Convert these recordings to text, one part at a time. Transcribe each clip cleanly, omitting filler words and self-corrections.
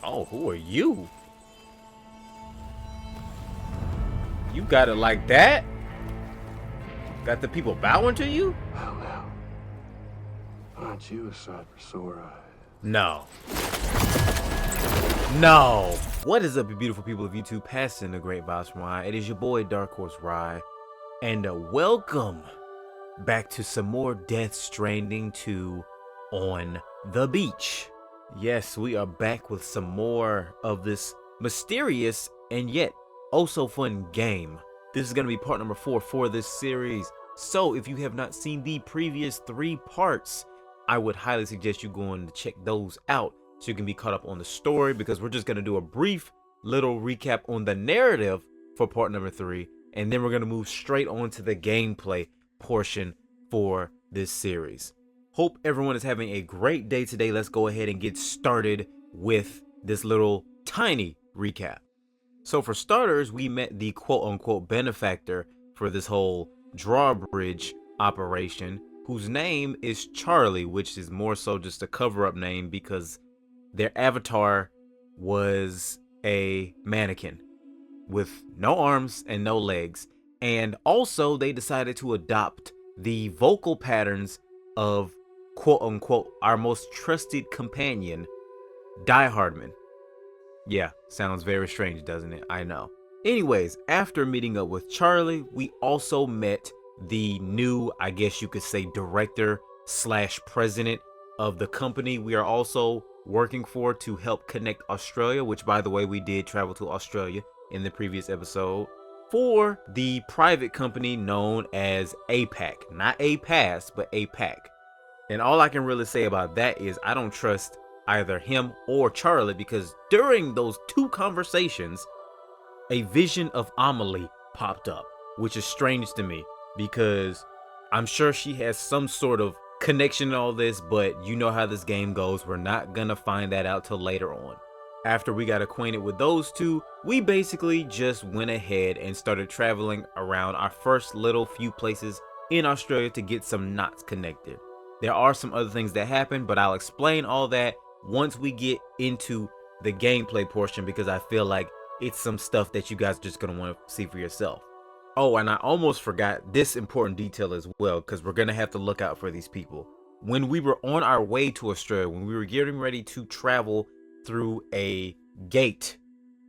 Oh, who are you? You got it like that? Got the people bowing to you? Well, aren't you a sight for sore eyes? No. No. What is up, you beautiful people of YouTube? Passing the great vibes from Rye. It is your boy DarkHorse Rye, and welcome back to some more Death Stranding 2 on the beach. Yes, we are back with some more of this mysterious and yet oh so fun game. This is going to be part number 4 for this series. So if you have not seen the previous 3 parts, I would highly suggest you going to check those out so you can be caught up on the story, because we're just going to do a brief little recap on the narrative for part number 3, and then we're going to move straight on to the gameplay portion for this series. Hope everyone is having a great day today. Let's go ahead and get started with this little tiny recap. So for starters, we met the quote-unquote benefactor for this whole drawbridge operation, whose name is Charlie, which is more so just a cover-up name because their avatar was a mannequin with no arms and no legs. And also they decided to adopt the vocal patterns of quote-unquote our most trusted companion, Die Hardman. Yeah, sounds very strange, doesn't it? I know. Anyways, after meeting up with Charlie, we also met the new, I guess you could say, director slash president of the company we are also working for to help connect Australia, which, by the way, we did travel to Australia in the previous episode, for the private company known as APAC. Not APAS, but APAC. And all I can really say about that is I don't trust either him or Charlie, because during those 2 conversations, a vision of Amelie popped up, which is strange to me because I'm sure she has some sort of connection to all this, but you know how this game goes. We're not gonna find that out till later on. After we got acquainted with those 2, we basically just went ahead and started traveling around our first little few places in Australia to get some knots connected. There are some other things that happen, but I'll explain all that once we get into the gameplay portion, because I feel like it's some stuff that you guys are just going to want to see for yourself. Oh, and I almost forgot this important detail as well, because we're going to have to look out for these people. When we were on our way to Australia, when we were getting ready to travel through a gate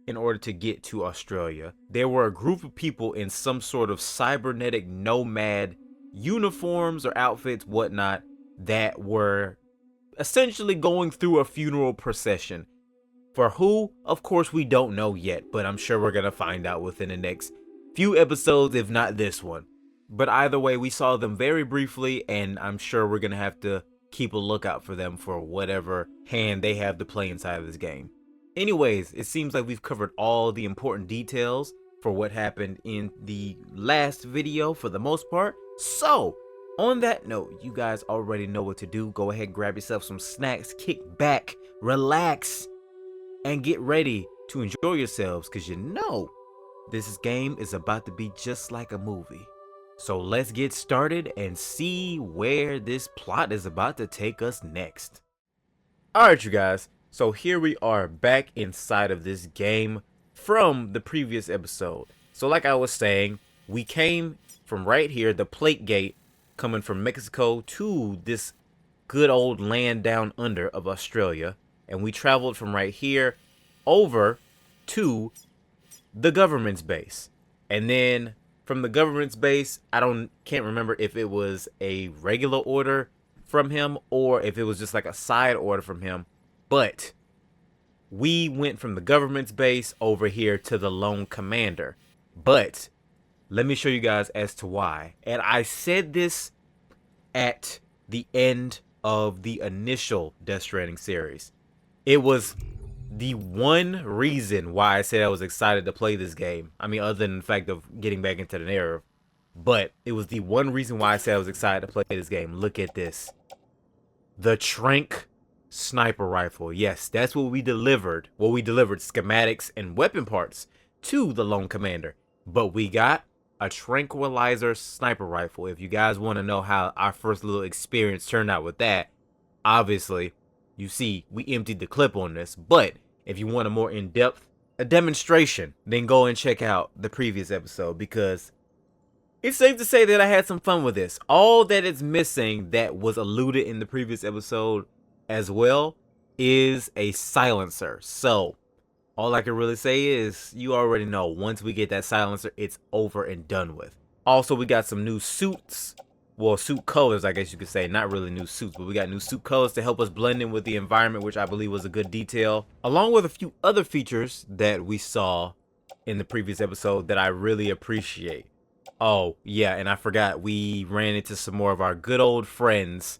in order to get to Australia, there were a group of people in some sort of cybernetic nomad uniforms or outfits, whatnot, that were essentially going through a funeral procession. For who? Of course, we don't know yet, but I'm sure we're going to find out within the next few episodes, if not this one. But either way, we saw them very briefly, and I'm sure we're going to have to keep a lookout for them for whatever hand they have to play inside of this game. Anyways, it seems like we've covered all the important details for what happened in the last video for the most part. So, on that note, you guys already know what to do. Go ahead, grab yourself some snacks, kick back, relax, and get ready to enjoy yourselves, because you know this game is about to be just like a movie. So let's get started and see where this plot is about to take us next. Alright, you guys, so here we are back inside of this game from the previous episode. So like I was saying, we came from right here, the plate gate, coming from Mexico to this good old land down under of Australia, and we traveled from right here over to the government's base. And then from the government's base, can't remember if it was a regular order from him or if it was just like a side order from him, but we went from the government's base over here to the lone commander. But let me show you guys as to why. And I said this at the end of the initial Death Stranding series. It was the one reason why I said I was excited to play this game. I mean, other than the fact of getting back into the narrative. But it was the one reason why I said I was excited to play this game. Look at this. The Trank sniper rifle. Yes, that's what we delivered. Well, we delivered schematics and weapon parts to the lone commander. But we got a tranquilizer sniper rifle. If you guys want to know how our first little experience turned out with that, obviously, you see, we emptied the clip on this, but If you want a more in-depth a demonstration, then go and check out the previous episode, because it's safe to say that I had some fun with this. All that is missing that was alluded in the previous episode as well is a silencer. So all I can really say is you already know, once we get that silencer, it's over and done with. Also, we got some new suits. Well, suit colors, I guess you could say. Not really new suits, but we got new suit colors to help us blend in with the environment, which I believe was a good detail. Along with a few other features that we saw in the previous episode that I really appreciate. Oh, yeah, and I forgot, we ran into some more of our good old friends,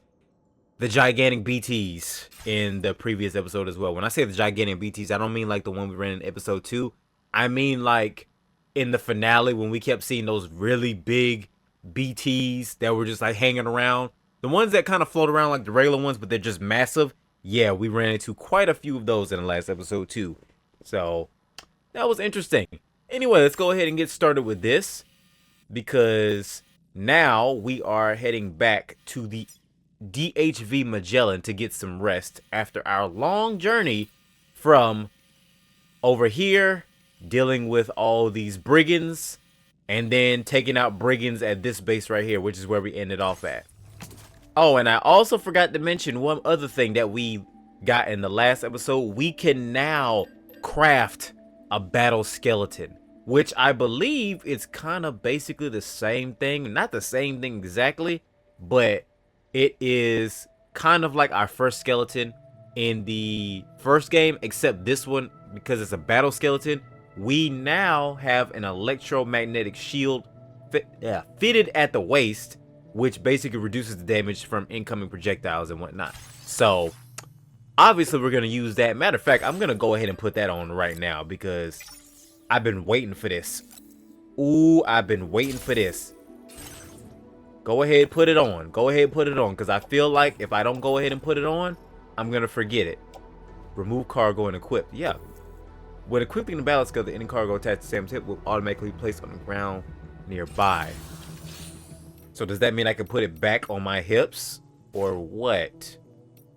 the gigantic BTs, in the previous episode as well. When I say the gigantic BTs, I don't mean like the one we ran in episode 2. I mean like in the finale when we kept seeing those really big BTs that were just like hanging around. The ones that kind of float around like the regular ones, but they're just massive. Yeah, we ran into quite a few of those in the last episode too. So that was interesting. Anyway, let's go ahead and get started with this, because now we are heading back to the DHV Magellan to get some rest after our long journey from over here, dealing with all these brigands, and then taking out brigands at this base right here, which is where we ended off at. Oh, and I also forgot to mention one other thing that we got in the last episode. We can now craft a battle skeleton, which I believe is kind of basically the same thing. Not the same thing exactly, but it is kind of like our first skeleton in the first game, except this one, because it's a battle skeleton, we now have an electromagnetic shield fitted at the waist, which basically reduces the damage from incoming projectiles and whatnot. So obviously we're going to use that. Matter of fact, I'm going to go ahead and put that on right now, because I've been waiting for this. Ooh, I've been waiting for this. Go ahead, put it on. Go ahead, put it on, because I feel like if I don't go ahead and put it on, I'm going to forget it. Remove cargo and equip. Yeah. When equipping the battle skill, any cargo attached to Sam's hip will automatically be placed on the ground nearby. So does that mean I can put it back on my hips, or what?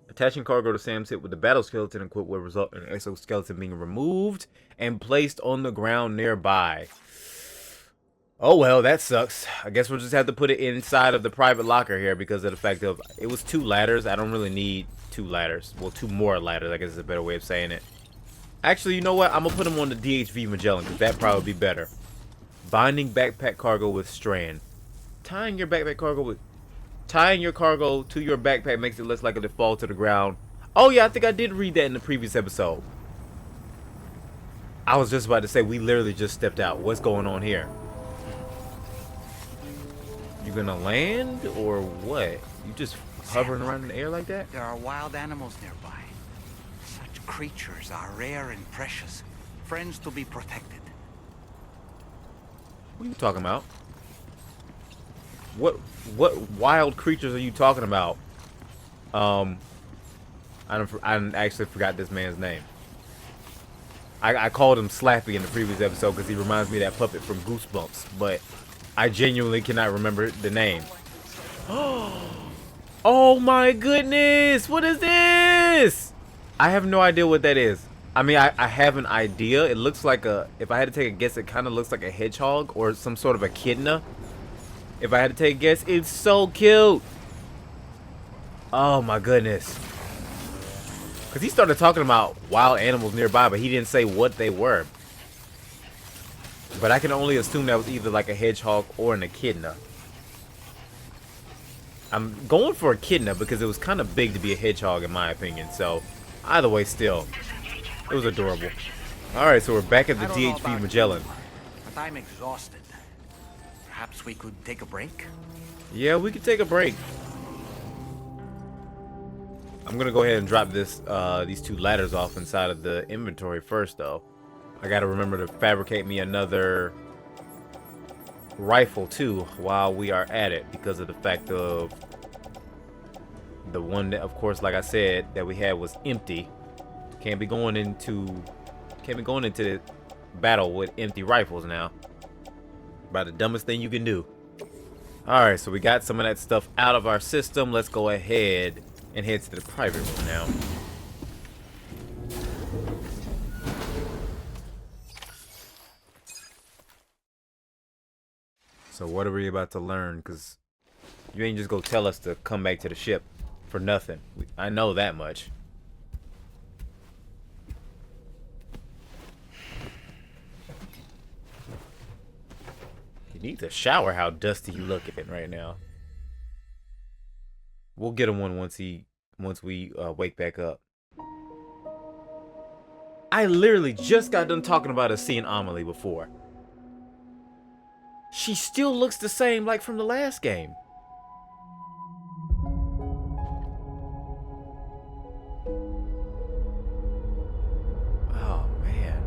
Attaching cargo to Sam's hip with the battle skeleton equipped will result in an exoskeleton being removed and placed on the ground nearby. Oh well, that sucks. I guess we'll just have to put it inside of the private locker here, because of the fact of it was 2 ladders. I don't really need 2 ladders. Well, 2 more ladders, I guess is a better way of saying it. Actually, you know what? I'm gonna put them on the DHV Magellan, because that'd probably be better. Binding backpack cargo with strand. Tying your cargo to your backpack makes it less likely to fall to the ground. Oh yeah, I think I did read that in the previous episode. I was just about to say, we literally just stepped out. What's going on here? You gonna land or what? You just hovering around in the air like that? There are wild animals nearby. Such creatures are rare and precious. Friends to be protected. What are you talking about? What wild creatures are you talking about? I actually forgot this man's name. I called him Slappy in the previous episode because he reminds me of that puppet from Goosebumps, but I genuinely cannot remember the name. Oh my goodness! What is this? I have no idea what that is. I mean, I have an idea. It looks like a, if I had to take a guess, it kind of looks like a hedgehog or some sort of echidna. If I had to take a guess, it's so cute. Oh my goodness. Because he started talking about wild animals nearby, but he didn't say what they were. But I can only assume that was either like a hedgehog or an echidna. I'm going for echidna because it was kind of big to be a hedgehog in my opinion. So either way, still, it was adorable. Alright, so we're back at the DHV Magellan. But I'm exhausted. Perhaps we could take a break? Yeah, we could take a break. I'm gonna go ahead and drop this these 2 ladders off inside of the inventory first though. I gotta remember to fabricate me another rifle too while we are at it, because of the fact of the one that, of course, like I said, that we had was empty. Can't be going into the battle with empty rifles now. About the dumbest thing you can do. Alright, so we got some of that stuff out of our system. Let's go ahead and head to the private room now. So what are we about to learn? Because you ain't just go tell us to come back to the ship for nothing. I know that much. He needs a shower. How dusty he looking right now. We'll get him one once we wake back up. I literally just got done talking about us seeing Amelie before. She still looks the same like from the last game. Oh, man.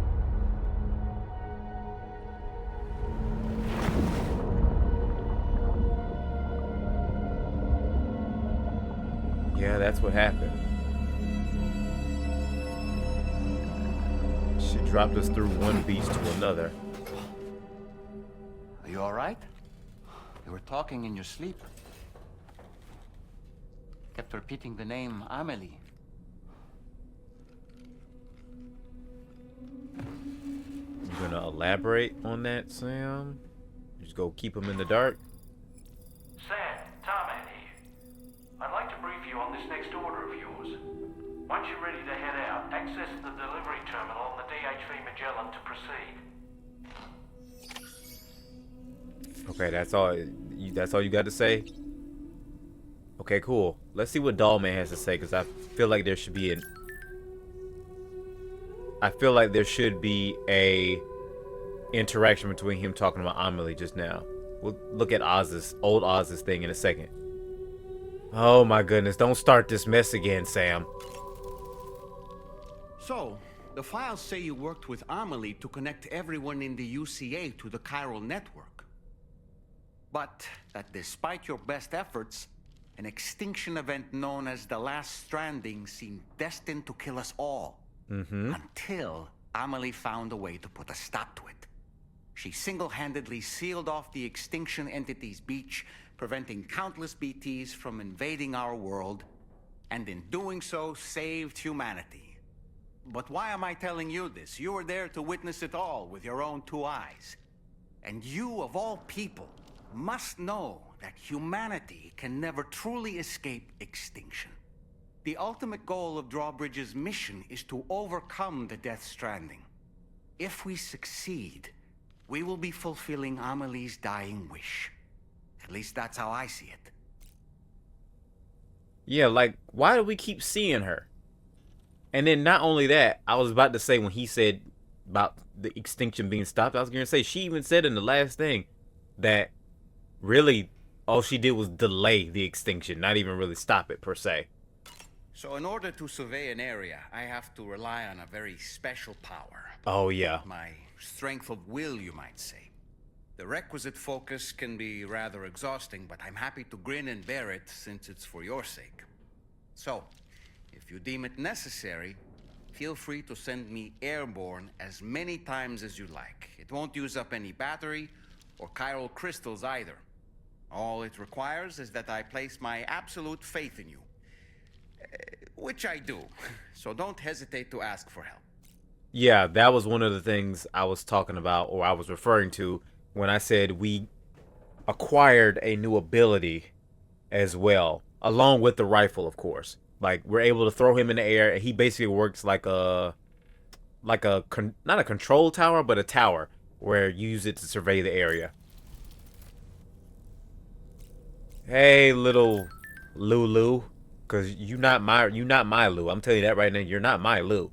Yeah, that's what happened. She dropped us through one beast to another. Are you all right? You were talking in your sleep. Kept repeating the name Amelie. You gonna elaborate on that, Sam? Just go keep him in the dark? Sam, Tarman here. I'd like to brief you on this next order of yours. Once you're ready to head out, access the delivery terminal on the DHV Magellan to proceed. Okay, that's all you got to say? Okay, cool. Let's see what Dollman has to say, because I feel like there should be a interaction between him talking about Amelie just now. We'll look at old Oz's thing in a second. Oh my goodness, don't start this mess again, Sam. So, the files say you worked with Amelie to connect everyone in the UCA to the chiral network. But that despite your best efforts, an extinction event known as the Last Stranding seemed destined to kill us all. Until Amelie found a way to put a stop to it. She single-handedly sealed off the extinction entity's beach, preventing countless BTs from invading our world, and in doing so, saved humanity. But why am I telling you this? You were there to witness it all with your own two eyes. And you, of all people, must know that humanity can never truly escape extinction. The ultimate goal of Drawbridge's mission is to overcome the Death Stranding. If we succeed, we will be fulfilling Amelie's dying wish. At least that's how I see it. Yeah, like, why do we keep seeing her? And then not only that, I was about to say when he said about the extinction being stopped, I was going to say she even said in the last thing that really all she did was delay the extinction, not even really stop it per se. So in order to survey an area, I have to rely on a very special power. Oh, yeah. My strength of will, you might say. The requisite focus can be rather exhausting, but I'm happy to grin and bear it since it's for your sake. So, if you deem it necessary, feel free to send me airborne as many times as you like. It won't use up any battery or chiral crystals either. All it requires is that I place my absolute faith in you. Which I do, so don't hesitate to ask for help. Yeah, that was one of the things I was talking about, or I was referring to, when I said we acquired a new ability as well, along with the rifle, of course. Like, we're able to throw him in the air, and he basically works like not a control tower, but a tower, where you use it to survey the area. Hey, little Lulu. Cause you're not my Lou. I'm telling you that right now. You're not my Lou.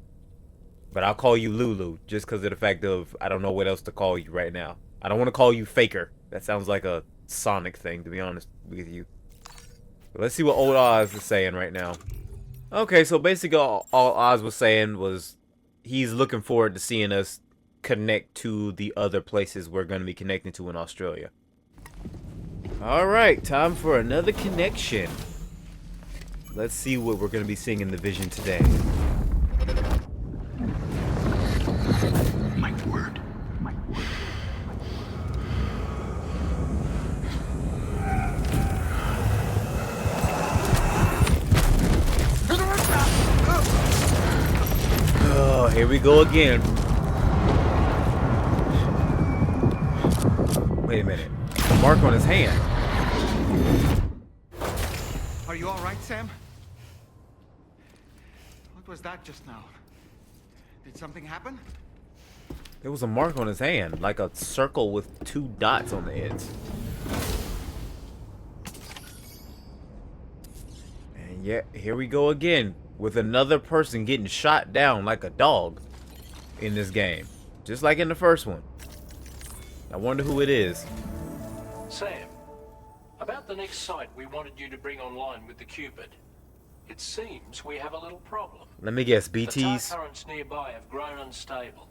But I'll call you Lulu just because of the fact of I don't know what else to call you right now. I don't want to call you Faker. That sounds like a Sonic thing, to be honest with you. But let's see what old Oz is saying right now. Okay, so basically all Oz was saying was he's looking forward to seeing us connect to the other places we're going to be connecting to in Australia. All right, time for another connection. Let's see what we're going to be seeing in the vision today. My word. My word. Oh, here we go again. Wait a minute. a mark on his hand. Are you all right, Sam? What was that just now? Did something happen? There was a mark on his hand, like a circle with 2 dots on the ends. And yeah, here we go again with another person getting shot down like a dog in this game, just like in the first one. I wonder who it is. Sam, about the next site we wanted you to bring online with the Cupid. It seems we have a little problem. Let me guess, The tar BTs? currents nearby have grown unstable.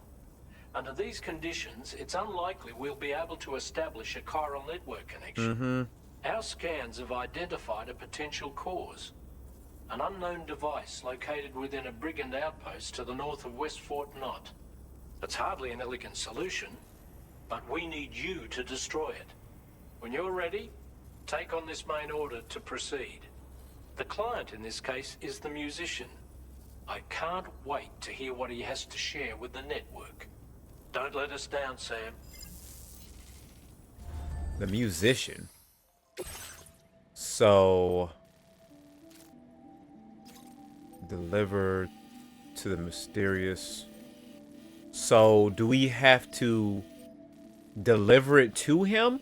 Under these conditions, it's unlikely we'll be able to establish a chiral network connection. Our scans have identified a potential cause. An unknown device located within a brigand outpost to the north of West Fort Knot. It's hardly an elegant solution, but we need you to destroy it. When you're ready, take on this main order to proceed. The client in this case is the musician. I can't wait to hear what he has to share with the network. Don't let us down, Sam. The musician. So, deliver to the mysterious. So, do we have to deliver it to him?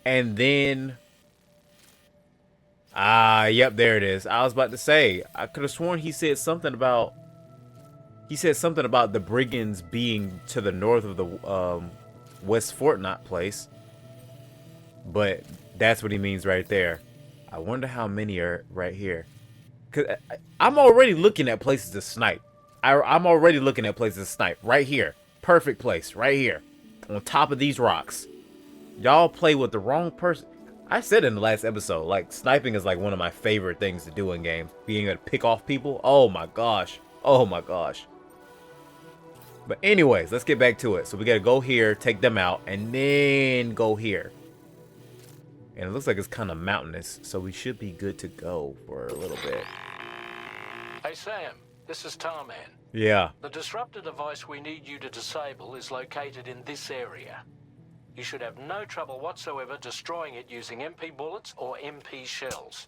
And then... yep, there it is. I was about to say, I could have sworn he said something about... He said something about the brigands being to the north of the West Fort Knot place. But that's what he means right there. I wonder how many are right here. Cause I'm already looking at places to snipe. I'm already looking at places to snipe. Right here. Perfect place. Right here. On top of these rocks. Y'all play with the wrong person. I said in the last episode, like, sniping is like one of my favorite things to do in games. Being able to pick off people. Oh my gosh. Oh my gosh. But anyways, let's get back to it. So we gotta go here, take them out, and then go here. And it looks like it's kind of mountainous, so we should be good to go for a little bit. Hey, Sam, this is Tarman. Yeah. The disruptor device we need you to disable is located in this area. You should have no trouble whatsoever destroying it using MP bullets or MP shells.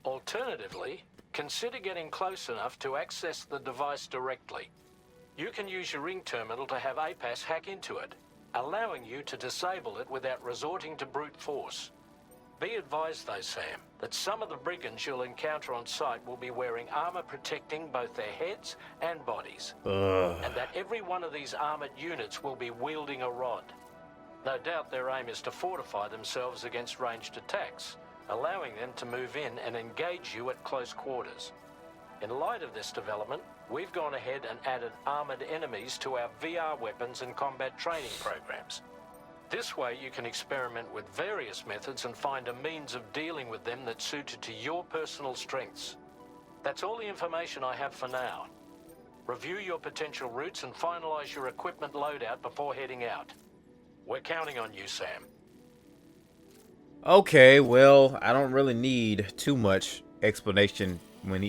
Alternatively, consider getting close enough to access the device directly. You can use your ring terminal to have APAS hack into it, allowing you to disable it without resorting to brute force. Be advised though, Sam, that some of the brigands you'll encounter on site will be wearing armor protecting both their heads and bodies. And that every one of these armored units will be wielding a rod. No doubt their aim is to fortify themselves against ranged attacks, allowing them to move in and engage you at close quarters. In light of this development, we've gone ahead and added armored enemies to our VR weapons and combat training programs. This way you can experiment with various methods and find a means of dealing with them that's suited to your personal strengths. That's all the information I have for now. Review your potential routes and finalize your equipment loadout before heading out. We're counting on you, Sam. Okay, well, I don't really need too much explanation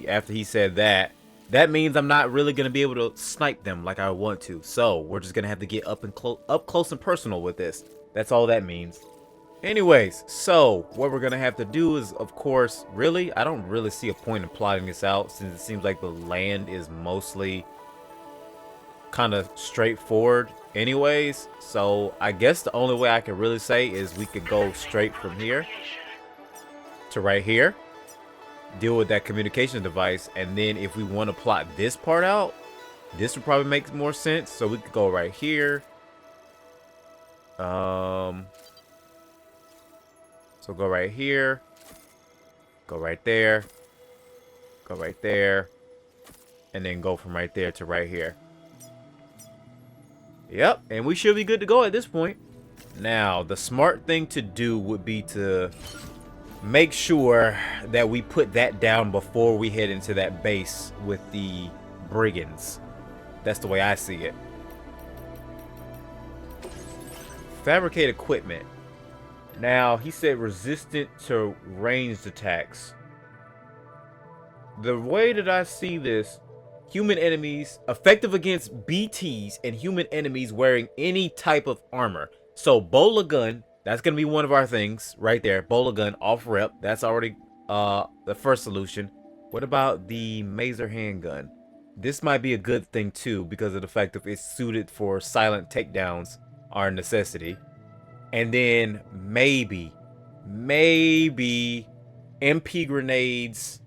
after he said that. That means I'm not really going to be able to snipe them like I want to. So, we're just going to have to get up close and personal with this. That's all that means. Anyways, so what we're going to have to do is, of course, I don't really see a point in plotting this out since it seems like the land is mostly kind of straightforward anyways. So, I guess the only way I can really say is we could go straight from here to right here. Deal with that communication device, and then if we want to plot this part out, this would probably make more sense. So we could go right here. So go right here, go right there, go right there, and then go from right there to right here. Yep, and we should be good to go at this point. Now, the smart thing to do would be to make sure that we put that down before we head into that base with the brigands. That's the way I see it. Fabricate equipment. Now, he said resistant to ranged attacks. The way that I see this, human enemies, effective against BTs and human enemies wearing any type of armor. So, bola gun, That's gonna be one of our things right there. Bowler gun off rep. That's already the first solution. What about the Maser handgun? This might be a good thing too because of the fact that it's suited for silent takedowns are a necessity. And then maybe MP grenades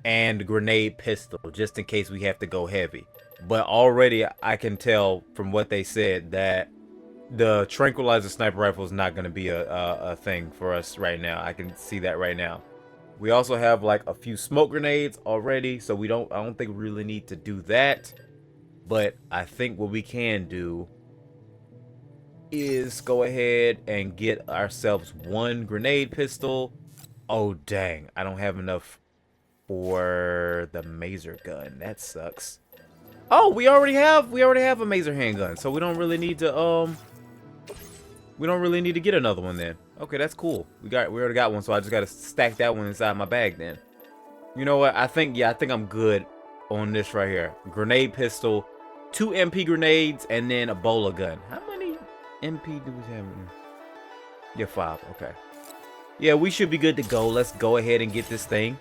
and grenade pistol just in case we have to go heavy. But already I can tell from what they said that the tranquilizer sniper rifle is not going to be a thing for us right now. I can see that right now. We also have like a few smoke grenades already, so I don't think we really need to do that. But I think what we can do is go ahead and get ourselves one grenade pistol. Oh dang, I don't have enough for the Maser gun. That sucks. Oh, we already have a Maser handgun, so we don't really need to get another one then. Okay, that's cool. We already got one, so I just gotta stack that one inside my bag then. You know what? I think I'm good on this right here. Grenade pistol, 2 MP grenades, and then a bowler gun. How many MP do we have in here? Yeah, 5. Okay. Yeah, we should be good to go. Let's go ahead and get this thing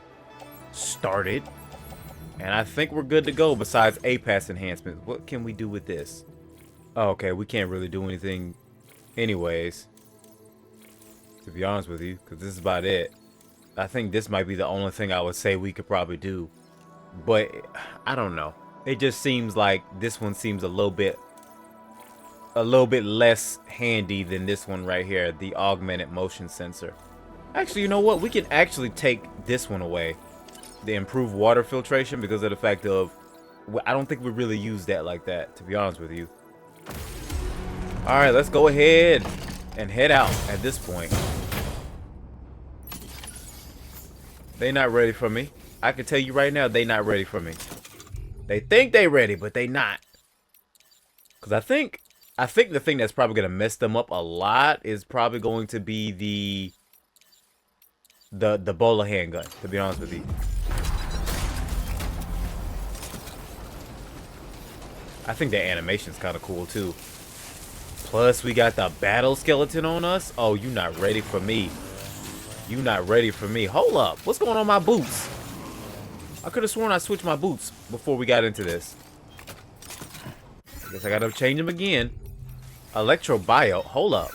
started. And I think we're good to go besides APAS enhancements. What can we do with this? Oh, okay, we can't really do anything anyways, to be honest with you, because this is about it. I think this might be the only thing I would say we could probably do. But I don't know. It just seems like this one seems a little bit less handy than this one right here, the augmented motion sensor. Actually, you know what? We can actually take this one away. The improved water filtration, because of the fact of I don't think we really use that like that, to be honest with you. All right, let's go ahead and head out at this point. They not ready for me. I can tell you right now, they not ready for me. They think they ready, but they not. Cause I think the thing that's probably gonna mess them up a lot is probably going to be the bowler handgun, to be honest with you. I think the animation's kind of cool too. Plus, we got the battle skeleton on us. Oh, you not ready for me. You not ready for me. Hold up. What's going on with my boots? I could have sworn I switched my boots before we got into this. I guess I gotta change them again. Electrobio. Hold up.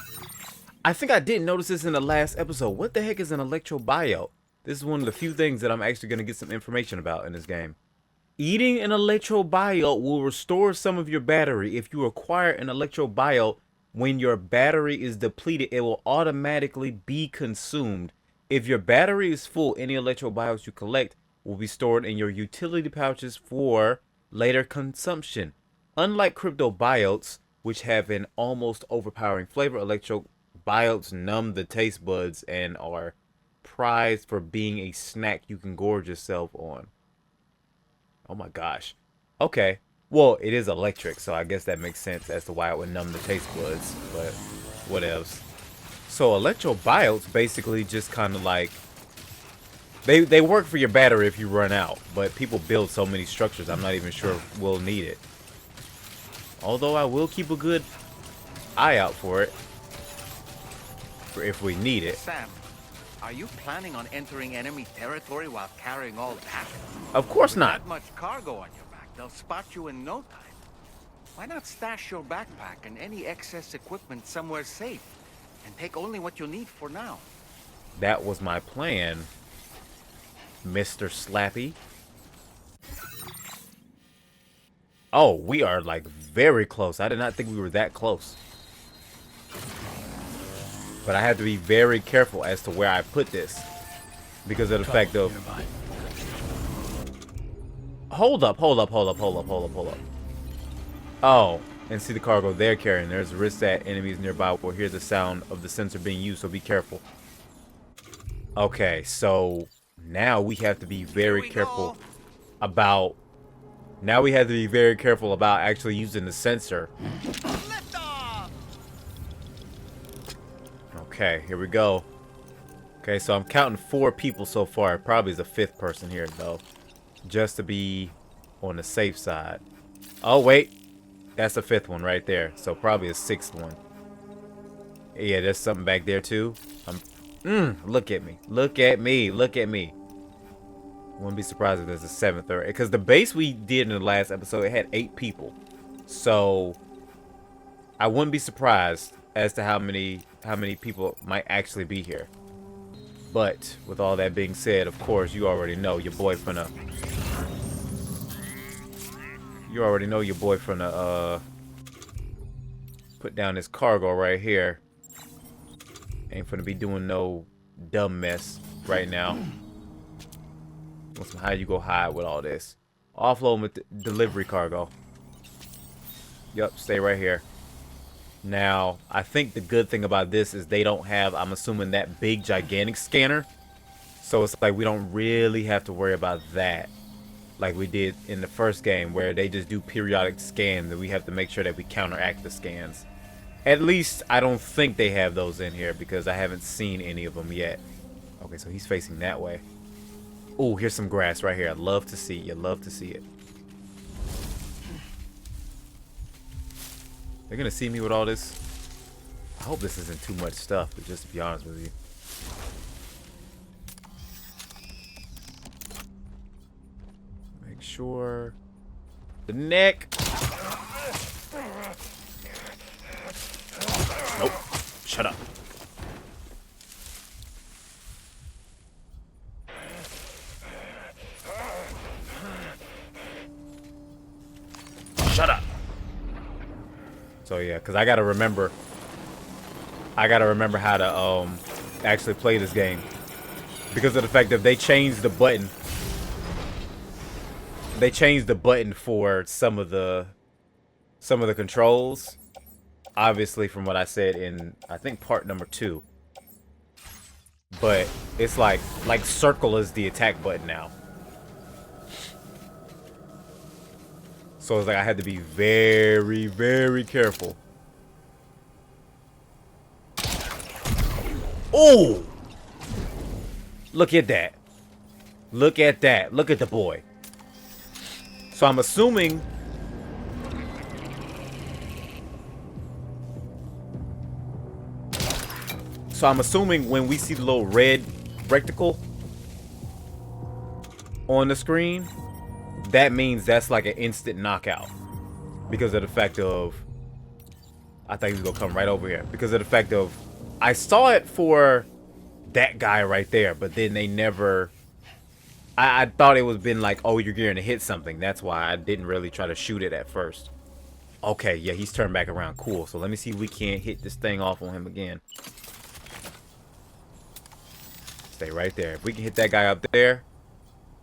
I think I didn't notice this in the last episode. What the heck is an electrobio? This is one of the few things that I'm actually going to get some information about in this game. Eating an electrobio will restore some of your battery. If you acquire an electrobio when your battery is depleted, it will automatically be consumed. If your battery is full, any electrobios you collect will be stored in your utility pouches for later consumption. Unlike cryptobiotes, which have an almost overpowering flavor, electrobiotes numb the taste buds and are prized for being a snack you can gorge yourself on. Oh my gosh. Okay. Well, it is electric, so I guess that makes sense as to why it would numb the taste buds, but whatevs. So electrobiotes basically just kind of like, they work for your battery if you run out, but people build so many structures, I'm not even sure we'll need it. Although I will keep a good eye out for it, for if we need it. Sam, are you planning on entering enemy territory while carrying all that? Of course With not. that much cargo on your back, they'll spot you in no time. Why not stash your backpack and any excess equipment somewhere safe, and take only what you need for now? That was my plan, Mr. Slappy. Oh, we are like very close. I did not think we were that close. But I have to be very careful as to where I put this, because of the fact of... Hold up. Oh, and see the cargo they're carrying. There's a risk that enemies nearby will hear the sound of the sensor being used, so be careful. Okay, so now we have to be very careful about... Now we have to be very careful about actually using the sensor. Okay, here we go. Okay, so I'm counting 4 people so far. It probably is a 5th person here, though. Just to be on the safe side. Oh, wait. That's the 5th one right there. So probably a 6th one. Yeah, there's something back there too. Look at me. Look at me. Look at me. Wouldn't be surprised if there's a seventh or... Because the base we did in the last episode, it had 8 people. So I wouldn't be surprised as to how many people might actually be here. But with all that being said, of course, you already know your boy finna... You already know your boy finna put down this cargo right here. Ain't finna be doing no dumb mess right now. How you go hide with all this? Offload with the delivery cargo. Yup, stay right here. Now, I think the good thing about this is they don't have, I'm assuming, that big gigantic scanner. So it's like we don't really have to worry about that like we did in the first game, where they just do periodic scans and we have to make sure that we counteract the scans. At least I don't think they have those in here because I haven't seen any of them yet. Okay, so he's facing that way. Oh, here's some grass right here. I'd love to see. You love to see it. They're gonna see me with all this. I hope this isn't too much stuff, but just to be honest with you. Make sure the neck. Nope. Shut up. Shut up. So yeah, because I gotta remember how to actually play this game, because of the fact that they changed the button. They changed the button for some of the controls. Obviously, from what I said in, I think, part number 2. But it's like circle is the attack button now. So it's like I had to be very, very careful. Oh! Look at that. Look at that. Look at the boy. So I'm assuming... when we see the little red rectangle on the screen, that means that's like an instant knockout. Because of the fact of... I thought he was going to come right over here. Because of the fact of... I saw it for that guy right there, but then they never... I thought it was been like, oh, you're going to hit something. That's why I didn't really try to shoot it at first. Okay, yeah, he's turned back around. Cool. So let me see if we can't hit this thing off on him again. Stay right there. If we can hit that guy up there.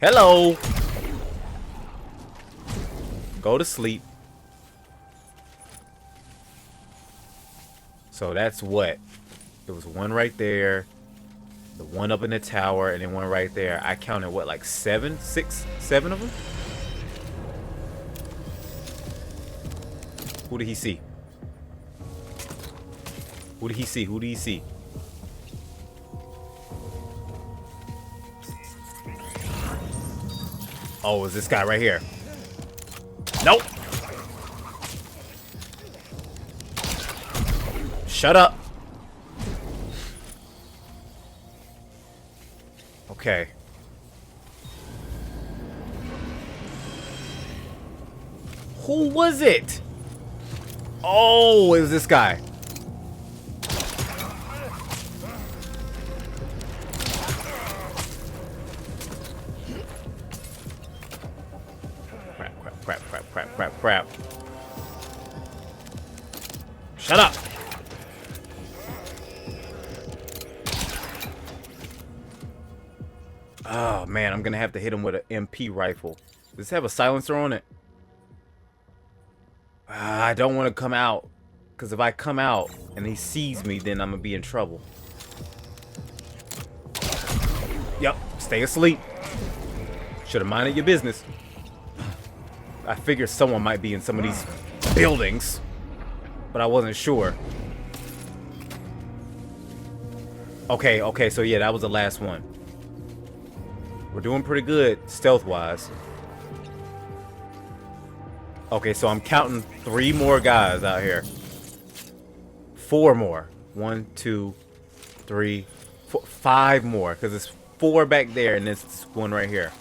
Hello! Go to sleep. So that's what? There was one right there. The one up in the tower, and then one right there. I counted, what, like 7 of them? Who did he see? Who did he see? Who did he see? Oh, is this guy right here? Nope. Shut up. Okay. Who was it? Oh, it was this guy. Crap. Shut up. Oh, man, I'm going to have to hit him with an MP rifle. Does this have a silencer on it? I don't want to come out. Because if I come out and he sees me, then I'm going to be in trouble. Yep, stay asleep. Should have minded your business. I figured someone might be in some of these buildings, but I wasn't sure. Okay, so yeah, that was the last one. We're doing pretty good, stealth-wise. Okay, so I'm counting 3 more guys out here. 4 more. 1, 2, 3, 4, 5 more. Because it's 4 back there and this one right here.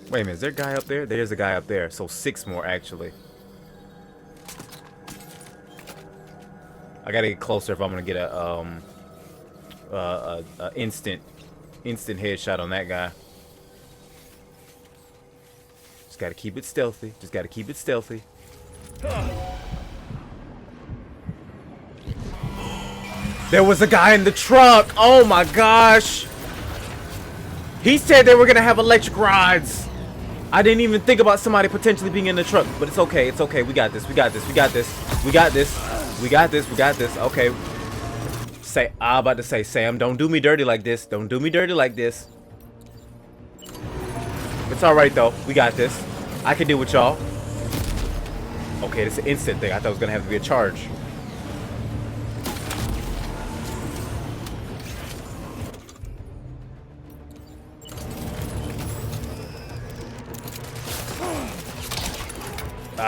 Wait a minute, is there a guy up there? There's a guy up there. So 6 more actually. I gotta get closer if I'm gonna get a instant headshot on that guy. Just gotta keep it stealthy. Just gotta keep it stealthy. There was a guy in the truck. Oh my gosh. He said they were gonna have electric rods. I didn't even think about somebody potentially being in the truck, but it's okay. It's okay. We got this. We got this. We got this. We got this. We got this. We got this. Okay. I'm about to say, Sam, don't do me dirty like this. Don't do me dirty like this. It's all right though. We got this. I can deal with y'all. Okay, this is an instant thing. I thought it was gonna have to be a charge.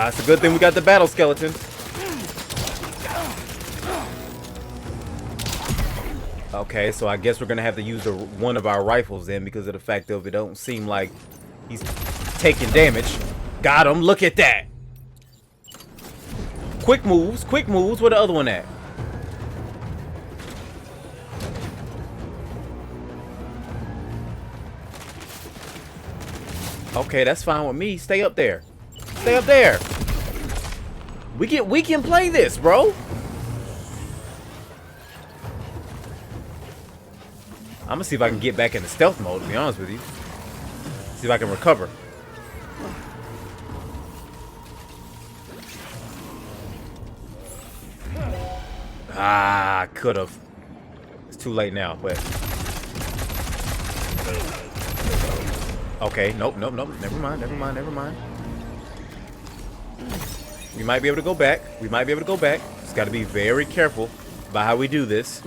It's a good thing we got the battle skeleton. Okay, so I guess we're gonna have to use one of our rifles then because of the fact that it don't seem like he's taking damage. Got him. Look at that. Quick moves. Quick moves. Where the other one at? Okay, that's fine with me. Stay up there. Stay up there. We can play this, bro. I'm gonna see if I can get back into stealth mode, to be honest with you. See if I can recover. I could have. It's too late now, but okay, nope. Never mind. We might be able to go back. Just gotta be very careful about how we do this.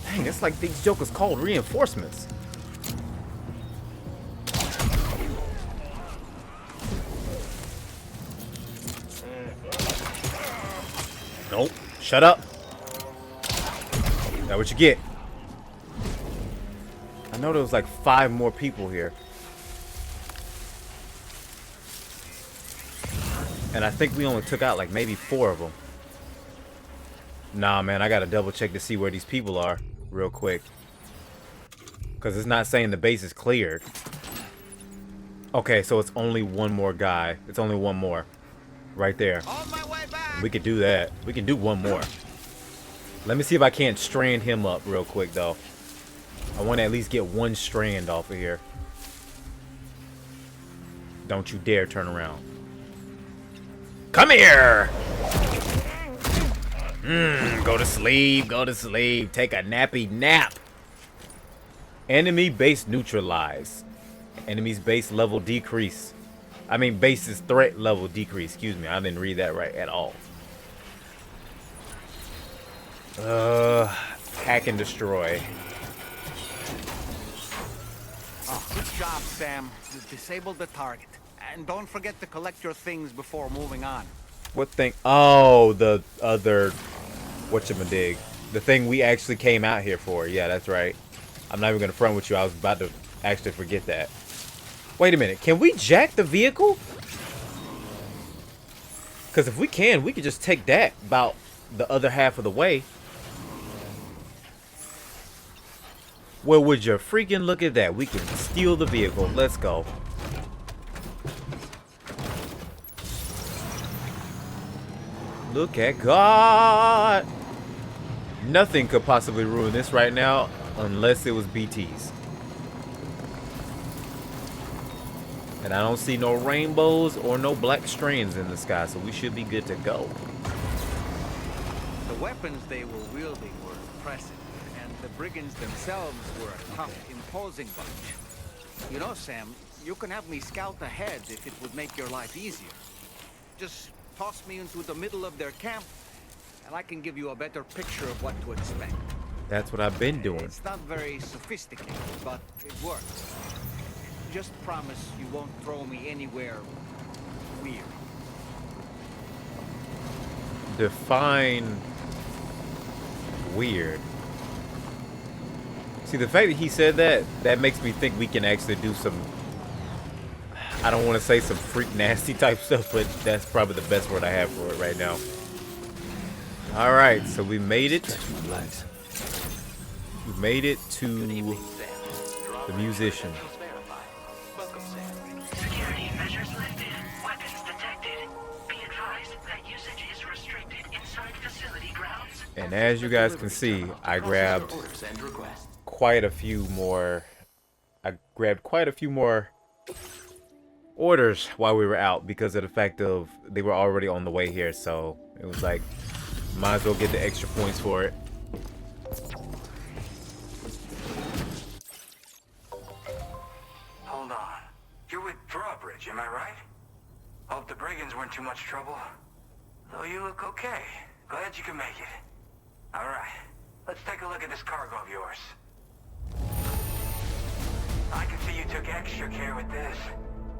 Dang, it's like these jokers called reinforcements. Nope. Shut up. That's what you get. I know there was like 5 more people here. And I think we only took out like maybe 4 of them. Nah, man, I gotta double check to see where these people are real quick. Because it's not saying the base is cleared. Okay, so it's only one more guy. It's only one more. Right there. On my way back. We could do that. We can do one more. Let me see if I can't strand him up real quick, though. I want to at least get 1 strand off of here. Don't you dare turn around. Come here! Go to sleep. Go to sleep. Take a nappy nap. Enemy base neutralized. Enemy's base level decrease. I mean, base's threat level decrease. Excuse me. I didn't read that right at all. Hack and destroy. Oh, good job, Sam. You disabled the target. And don't forget to collect your things before moving on. What thing? Oh, the other... whatchamadig. The thing we actually came out here for. Yeah, that's right. I'm not even going to front with you. I was about to actually forget that. Wait a minute. Can we jack the vehicle? Because if we can, we could just take that about the other half of the way. Well, would you freaking look at that? We can steal the vehicle. Let's go. Look at God. Nothing could possibly ruin this right now unless it was BTs. And I don't see no rainbows or no black strands in the sky, so we should be good to go. The weapons they were wielding were impressive, and the brigands themselves were a tough, imposing bunch. You know, Sam, you can have me scout ahead if it would make your life easier. Just toss me into the middle of their camp, and I can give you a better picture of what to expect. That's what I've been doing. It's not very sophisticated, but it works. Just promise you won't throw me anywhere weird. Define weird. See, the fact that he said that, that makes me think we can actually do some, I don't want to say some freak nasty type stuff, but that's probably the best word I have for it right now. Alright, so we made it. We made it to the musician. Security measures lifted. Weapons detected. Be advised that usage is restricted inside facility grounds. And as you guys can see, I grabbed quite a few more. Orders while we were out because of the fact of they were already on the way here. So it was like, might as well get the extra points for it. Hold on. You're with Drawbridge, am I right? Hope the brigands weren't too much trouble. Though you look okay. Glad you can make it. Alright, let's take a look at this cargo of yours. I can see you took extra care with this.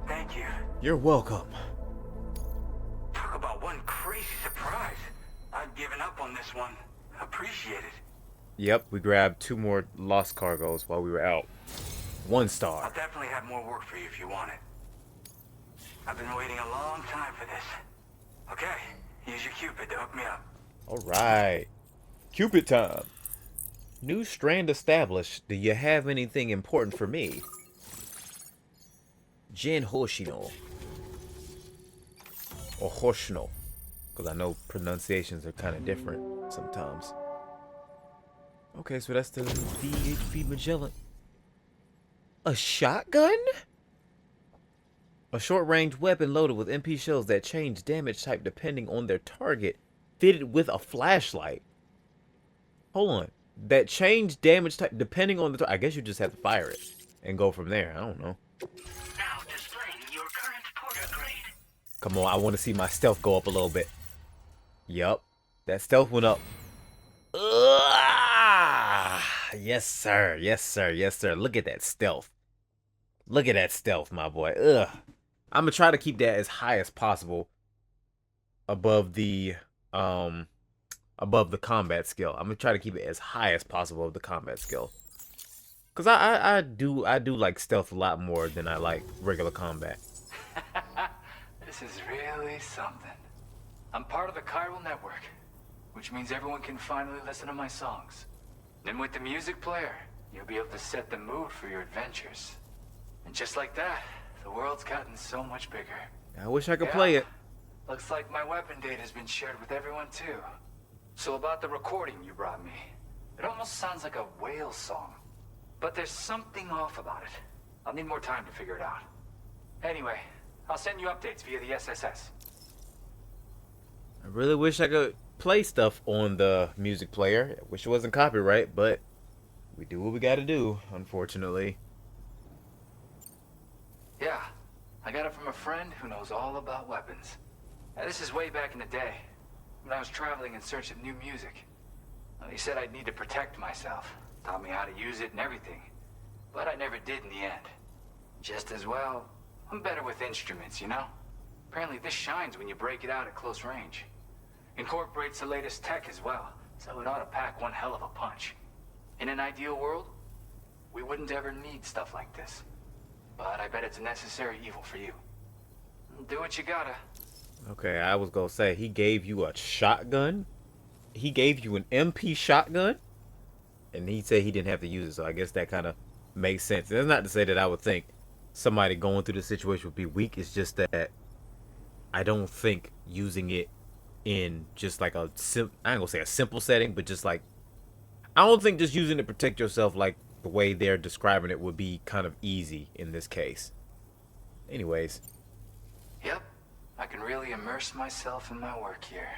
Thank you. You're welcome. Talk about one crazy surprise. I'd given up on this one. Appreciate it. Yep, we grabbed 2 more lost cargoes while we were out. 1 star. I'll definitely have more work for you if you want it. I've been waiting a long time for this. Okay, use your Cupid to hook me up. Alright. Cupid time. New strand established. Do you have anything important for me? Jin Hoshino. Or Hoshino. Because I know pronunciations are kind of different sometimes. Okay, so that's the DHP Magellan. A shotgun? A short-range weapon loaded with MP shells that change damage type depending on their target, fitted with a flashlight. Hold on. That change damage type depending on the I guess you just have to fire it and go from there. I don't know. Now displaying your current porter grade. Come on, I want to see my stealth go up a little bit. Yup. That stealth went up. Yes, sir. Yes, sir. Yes, sir. Look at that stealth. Look at that stealth, my boy. Ugh. I'm going to try to keep that as high as possible above the combat skill. I'm going to try to keep it as high as possible of the combat skill. Cuz I do like stealth a lot more than I like regular combat. This is really something. I'm part of the chiral network, which means everyone can finally listen to my songs. And with the music player, you'll be able to set the mood for your adventures. And just like that, the world's gotten so much bigger. I wish I could play it. Looks like my weapon data has been shared with everyone too. So about the recording you brought me, it almost sounds like a whale song. But there's something off about it. I'll need more time to figure it out. Anyway, I'll send you updates via the SSS. I really wish I could play stuff on the music player. I wish it wasn't copyright, but we do what we gotta do, unfortunately. Yeah, I got it from a friend who knows all about weapons. Now, this is way back in the day, when I was traveling in search of new music. Well, he said I'd need to protect myself, taught me how to use it and everything. But I never did in the end. Just as well, I'm better with instruments, you know? Apparently this shines when you break it out at close range. Incorporates the latest tech as well, so it ought to pack one hell of a punch. In an ideal world, we wouldn't ever need stuff like this. But I bet it's a necessary evil for you. Do what you gotta. Okay, I was gonna say, he gave you a shotgun? He gave you an MP shotgun? And he said he didn't have to use it, so I guess that kind of makes sense. And that's not to say that I would think somebody going through the situation would be weak. It's just that I don't think using it in just like I ain't gonna say a simple setting, but just like, I don't think just using it to protect yourself like the way they're describing it would be kind of easy in this case. Anyways. Yep, I can really immerse myself in my work here.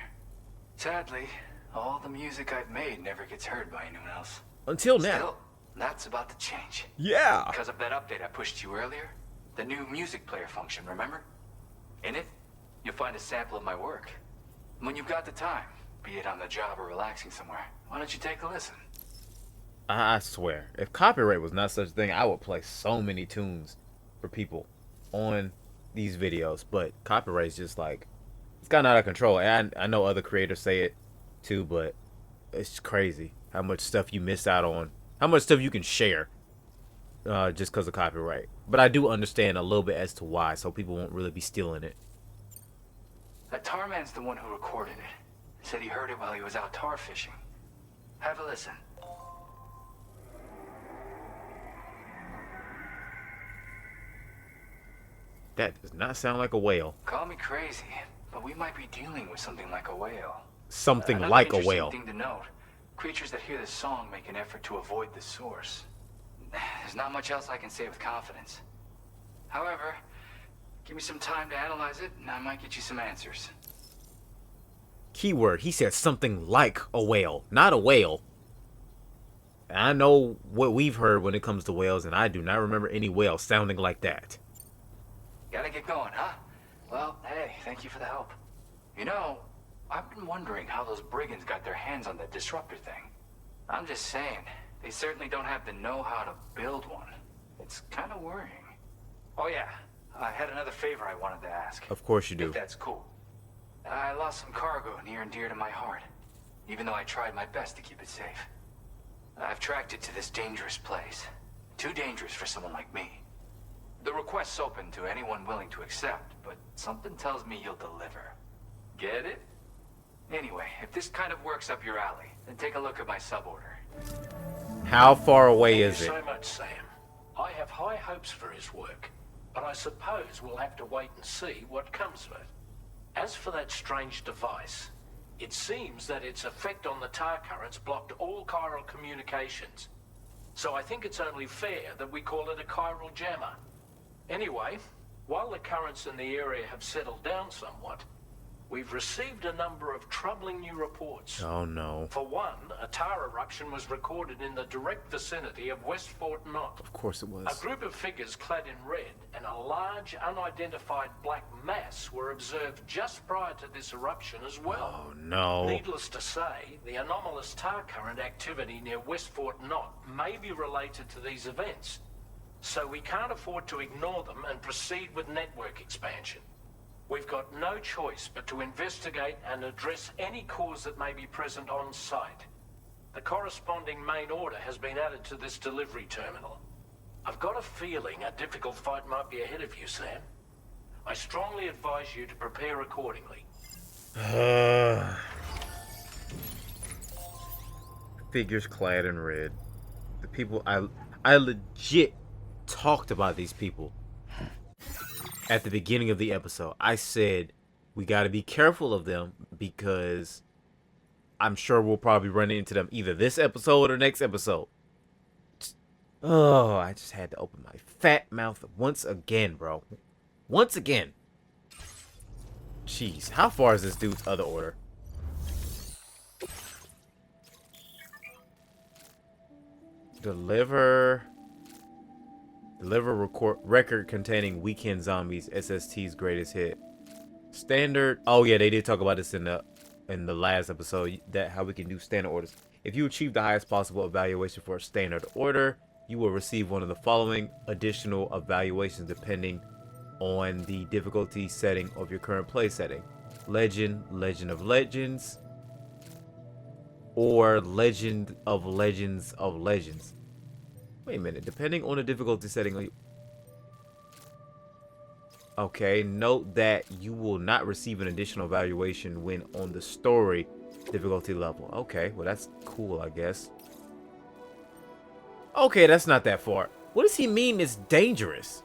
Sadly, all the music I've made never gets heard by anyone else. Until now. Still, that's about to change. Yeah. Because of that update I pushed you earlier, the new music player function, remember? In it, you'll find a sample of my work. When you've got the time, be it on the job or relaxing somewhere, why don't you take a listen? I swear, if copyright was not such a thing, I would play so many tunes for people on these videos. But copyright's just like, It's gotten out of control. And I know other creators say it too, but it's crazy how much stuff you miss out on. How much stuff you can share just because of copyright. But I do understand a little bit as to why, so people won't really be stealing it. That tar man's the one who recorded it. Said he heard it while he was out tar fishing. Have a listen. That does not sound like a whale. Call me crazy, but we might be dealing with something like a whale. Something Another like a interesting whale. thing to note, creatures that hear this song make an effort to avoid the source. There's not much else I can say with confidence. However, give me some time to analyze it, and I might get you some answers. Keyword, he said something like a whale, not a whale. And I know what we've heard when it comes to whales, and I do not remember any whale sounding like that. Gotta get going, huh? Well, hey, thank you for the help. You know, I've been wondering how those brigands got their hands on that disruptor thing. I'm just saying, they certainly don't have the know-how to build one. It's kind of worrying. Oh yeah, I had another favor I wanted to ask. Of course you do. If that's cool. I lost some cargo near and dear to my heart, even though I tried my best to keep it safe. I've tracked it to this dangerous place. Too dangerous for someone like me. The request's open to anyone willing to accept, but something tells me you'll deliver. Get it? Anyway, if this kind of works up your alley, then take a look at my suborder. How far away Thank is you it? so much, Sam. I have high hopes for his work, but I suppose we'll have to wait and see what comes of it. As for that strange device, it seems that its effect on the tar currents blocked all chiral communications. So I think it's only fair that we call it a chiral jammer. Anyway, while the currents in the area have settled down somewhat, we've received a number of troubling new reports. Oh no. For one, a tar eruption was recorded in the direct vicinity of West Fort Knott. Of course it was. A group of figures clad in red and a large unidentified black mass were observed just prior to this eruption as well. Oh no. Needless to say, the anomalous tar current activity near West Fort Knott may be related to these events. So we can't afford to ignore them and proceed with network expansion. We've got no choice but to investigate and address any cause that may be present on site. The corresponding main order has been added to this delivery terminal. I've got a feeling a difficult fight might be ahead of you, Sam. I strongly advise you to prepare accordingly. Figures clad in red. The people I legit talked about these people at the beginning of the episode. I said we got to be careful of them because I'm sure we'll probably run into them either this episode or next episode. Oh, I just had to open my fat mouth once again, bro. Once again. Jeez, how far is this dude's other order? Deliver record containing Weekend Zombies SST's greatest hit. Standard. Oh yeah, they did talk about this in the last episode, that how we can do standard orders. If you achieve the highest possible evaluation for a standard order, you will receive one of the following additional evaluations depending on the difficulty setting of your current play setting: Legend, Legend of Legends, or Legend of Legends of Legends. Wait a minute, depending on the difficulty setting. Okay, note that you will not receive an additional evaluation when on the story difficulty level. Okay, well that's cool, I guess. Okay, that's not that far. What does he mean it's dangerous?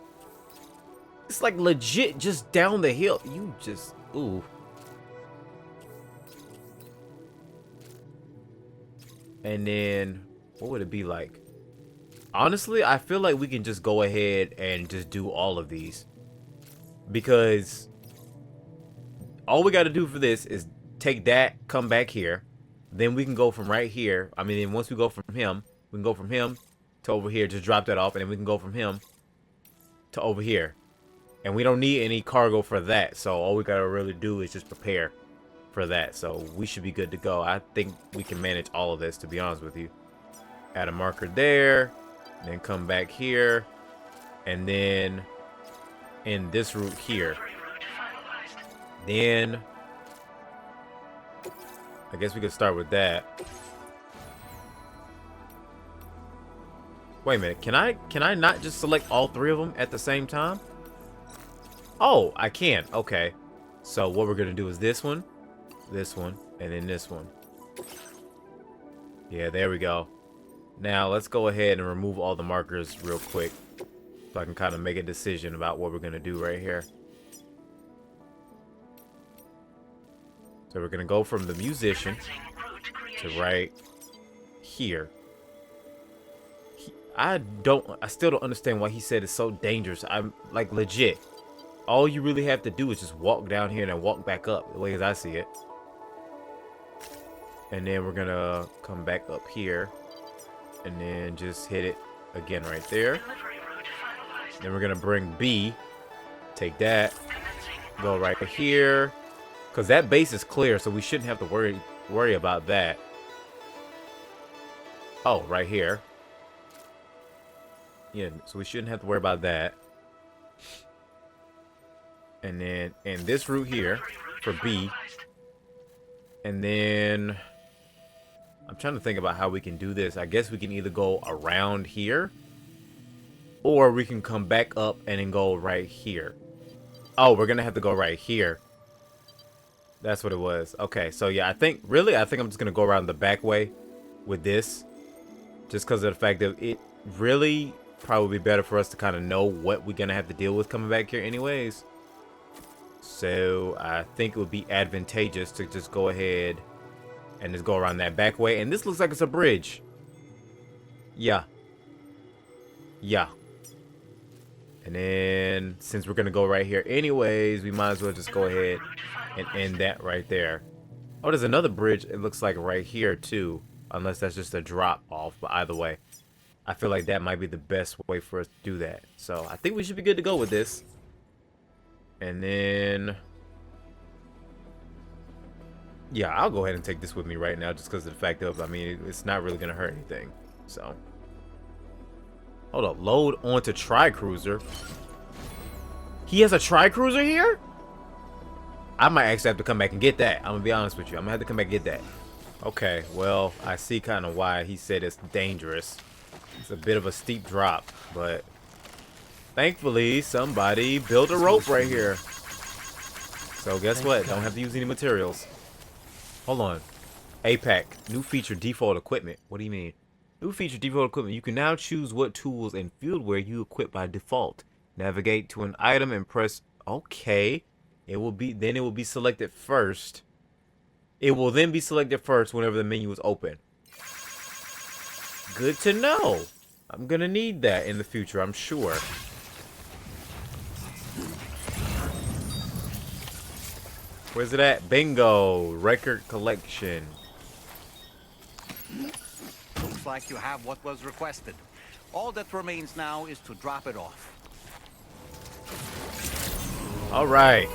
It's like legit just down the hill. You just, ooh. And then, what would it be like? Honestly, I feel like we can just go ahead and just do all of these. Because all we got to do for this is take that, come back here. Then we can go from right here. I mean, once we go from him, we can go from him to over here. Just drop that off. And then we can go from him to over here. And we don't need any cargo for that. So all we got to really do is just prepare for that. So we should be good to go. I think we can manage all of this, to be honest with you. Add a marker there. Then come back here. And then in this route here. Then I guess we could start with that. Wait a minute. Can I not just select all three of them at the same time? Oh, I can. Okay. So what we're going to do is this one, and then this one. Yeah, there we go. Now let's go ahead and remove all the markers real quick so I can kind of make a decision about what we're going to do right here. So we're going to go from the musician to right here. I still don't understand why he said it's so dangerous. I'm like legit. All you really have to do is just walk down here and then walk back up, the way as I see it. And then we're gonna come back up here and then just hit it again right there. Then we're gonna bring B, take that, go right here, because that base is clear, so we shouldn't have to worry about that. Oh, right here. Yeah, so we shouldn't have to worry about that. And then in this route here for B. And then I'm trying to think about how we can do this. I guess we can either go around here or we can come back up and then go right here. Oh, we're going to have to go right here. That's what it was. Okay, so yeah, I think I'm just going to go around the back way with this. Just because of the fact that it really probably be better for us to kind of know what we're going to have to deal with coming back here anyways. So I think it would be advantageous to just go ahead and just go around that back way. And this looks like it's a bridge. Yeah. Yeah. And then since we're going to go right here anyways, we might as well just go ahead and end that right there. Oh, there's another bridge. It looks like right here too. Unless that's just a drop off. But either way, I feel like that might be the best way for us to do that. So I think we should be good to go with this. And then, yeah, I'll go ahead and take this with me right now just because of the fact of, I mean, it's not really going to hurt anything. So, hold up. Load onto Tri-Cruiser. He has a Tri-Cruiser here? I might actually have to come back and get that. I'm going to be honest with you. I'm going to have to come back and get that. Okay, well, I see kind of why he said it's dangerous. It's a bit of a steep drop, but thankfully, somebody built a rope right here. So guess what? Don't have to use any materials. Hold on. APAC. New feature default equipment. What do you mean? New feature default equipment. You can now choose what tools and fieldware you equip by default. Navigate to an item and press OK. It will be selected first. It will then be selected first whenever the menu is open. Good to know. I'm gonna need that in the future, I'm sure. Where's it at? Bingo! Record collection. Looks like you have what was requested. All that remains now is to drop it off. All right.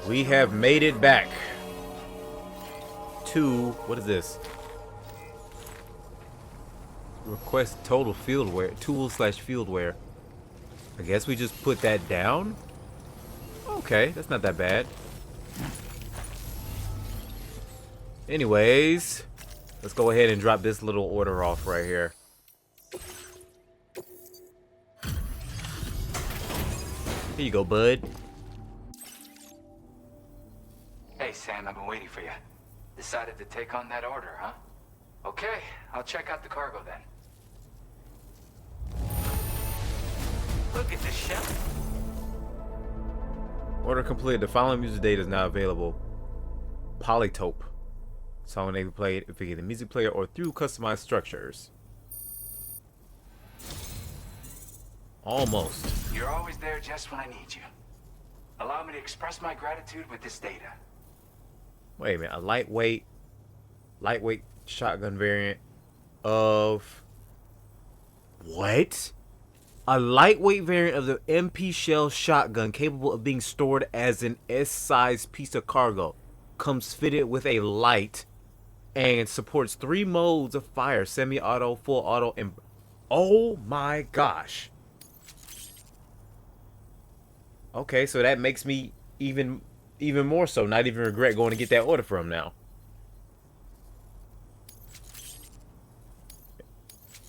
We have made it back to, what is this? Request total fieldware, tool/fieldware. I guess we just put that down. Okay, that's not that bad. Anyways, let's go ahead and drop this little order off right here. Here you go, bud. Hey, Sam, I've been waiting for you. Decided to take on that order, huh? Okay, I'll check out the cargo then. Look at the shelf. Order completed. The following music data is now available. Polytope. Song they played via the music player or through customized structures. Almost. You're always there just when I need you. Allow me to express my gratitude with this data. Wait a minute. A lightweight shotgun variant of what? A lightweight variant of the MP shell shotgun capable of being stored as an S-sized piece of cargo. Comes fitted with a light and supports 3 modes of fire: semi-auto, full auto, and oh my gosh. Okay, so that makes me even even more so, not even regret going to get that order from now.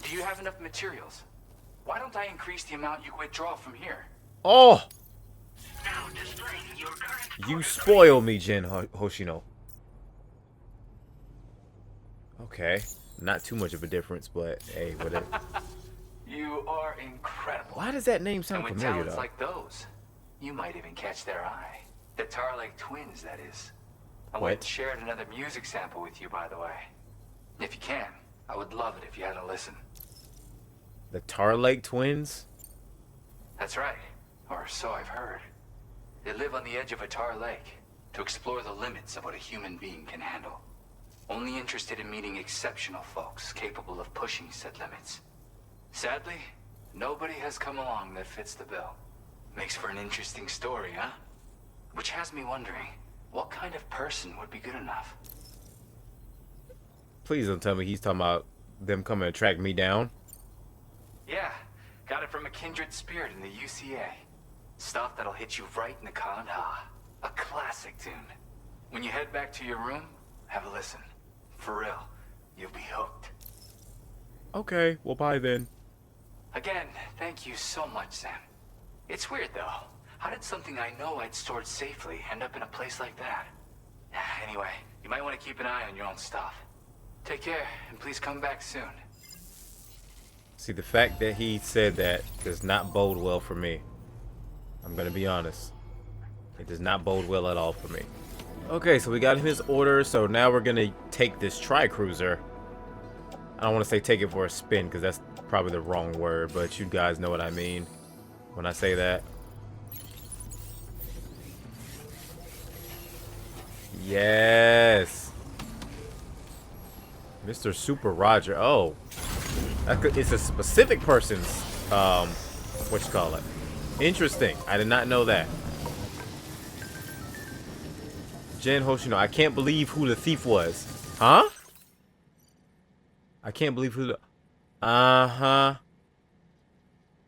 Do you have enough materials? Why don't I increase the amount you withdraw from here? Oh! Now displaying your current You order spoil me, Jin Hoshino. Okay. Not too much of a difference, but hey, whatever. You are incredible. Why does that name sound And with familiar, talents though? like those, you might even catch their eye. The Tarlake twins, that is. I went What? and shared another music sample with you, by the way. If you can, I would love it if you had a listen. The Tarlake twins? That's right, or so I've heard. They live on the edge of a tar lake to explore the limits of what a human being can handle. Only interested in meeting exceptional folks capable of pushing said limits. Sadly, nobody has come along that fits the bill. Makes for an interesting story, huh? Which has me wondering, what kind of person would be good enough? Please don't tell me he's talking about them coming to track me down. Yeah, got it from a kindred spirit in the UCA. Stuff that'll hit you right in the Kandha. A classic tune. When you head back to your room, have a listen. For real, you'll be hooked. Okay, well, bye then. Again, thank you so much, Sam. It's weird, though. How did something I know I'd stored safely end up in a place like that? Anyway, you might want to keep an eye on your own stuff. Take care, and please come back soon. See, the fact that he said that does not bode well for me. I'm gonna be honest. It does not bode well at all for me. Okay, so we got him his order, so now we're gonna take this tri-cruiser. I don't want to say take it for a spin, because that's probably the wrong word, but you guys know what I mean when I say that. Yes! Mr. Super Roger. Oh. It's a specific person's, what you call it. Interesting. I did not know that. Jin Hoshino, I can't believe who the thief was. Huh? I can't believe who the... Uh-huh.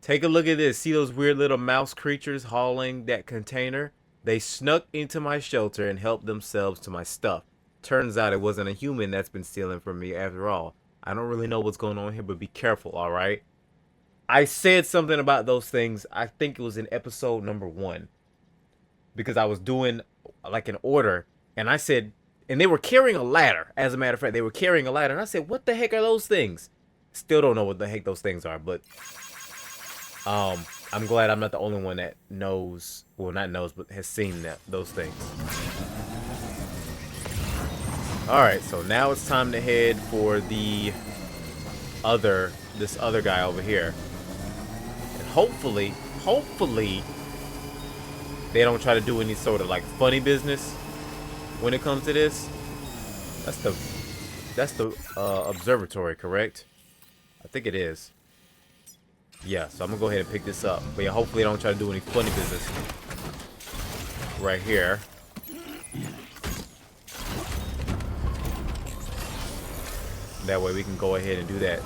Take a look at this. See those weird little mouse creatures hauling that container? They snuck into my shelter and helped themselves to my stuff. Turns out it wasn't a human that's been stealing from me after all. I don't really know what's going on here, but be careful, alright? I said something about those things. I think it was in episode number 1. Because I was doing like an order. And I said, and they were carrying a ladder. As a matter of fact, they were carrying a ladder. And I said, what the heck are those things? Still don't know what the heck those things are. But I'm glad I'm not the only one that knows. Well, not knows, but has seen those things. Alright, so now it's time to head for this other guy over here. And hopefully, they don't try to do any sort of like funny business when it comes to this. That's the observatory, correct? I think it is. Yeah, so I'm gonna go ahead and pick this up. But yeah, hopefully they don't try to do any funny business right here. That way we can go ahead and do that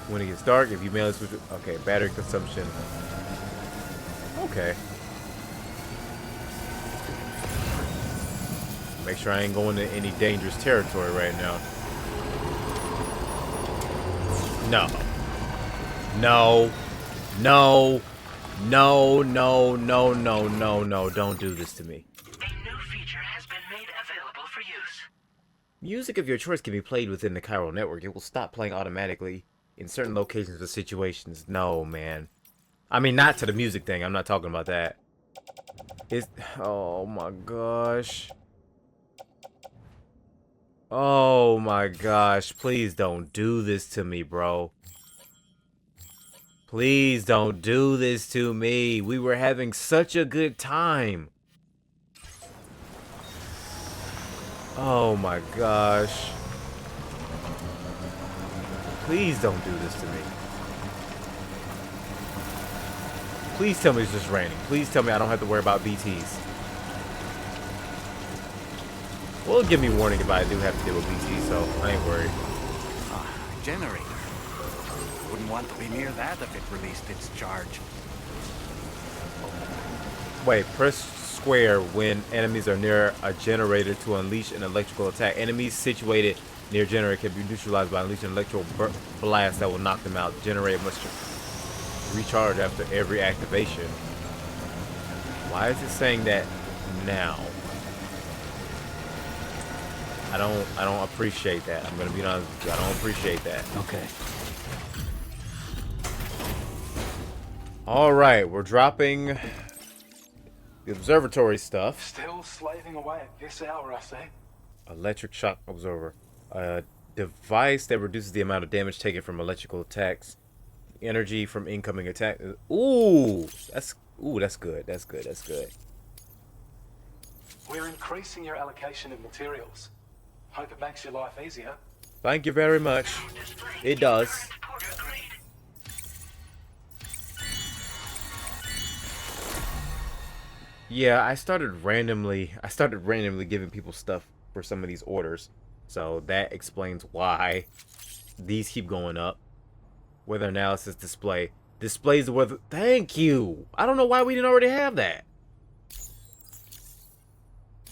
when it gets dark. If you mail this, okay, battery consumption. Okay. Make sure I ain't going to any dangerous territory right now. No. No. No. No, no, no, no, no, no. Don't do this to me. A new feature has been made available for use. Music of your choice can be played within the chiral network. It will stop playing automatically in certain locations or situations. No, man. I mean, not to the music thing. I'm not talking about that. Oh my gosh. Oh my gosh. Please don't do this to me, bro. Please don't do this to me. We were having such a good time. Oh my gosh. Please don't do this to me. Please tell me it's just raining. Please tell me I don't have to worry about BTs. Well, give me warning if I do have to deal with BTs, so I ain't worried. Generator. Wouldn't want to be near that if it released its charge. Wait, press square when enemies are near a generator to unleash an electrical attack. Enemies situated near generator can be neutralized by unleashing an electrical blast that will knock them out. Generator must recharge after every activation. Why is it saying that now? I don't appreciate that. I'm gonna be honest with you. I don't appreciate that. Okay. All right, we're dropping the observatory stuff. Still slaving away at this hour, I say. Electric shock absorber, a device that reduces the amount of damage taken from electrical attacks, energy from incoming attack. Ooh, that's good. That's good. That's good. We're increasing your allocation of materials. Hope it makes your life easier. Thank you very much. It does. Yeah, I started randomly giving people stuff for some of these orders. So that explains why these keep going up. Weather analysis display. Displays the weather. Thank you. I don't know why we didn't already have that.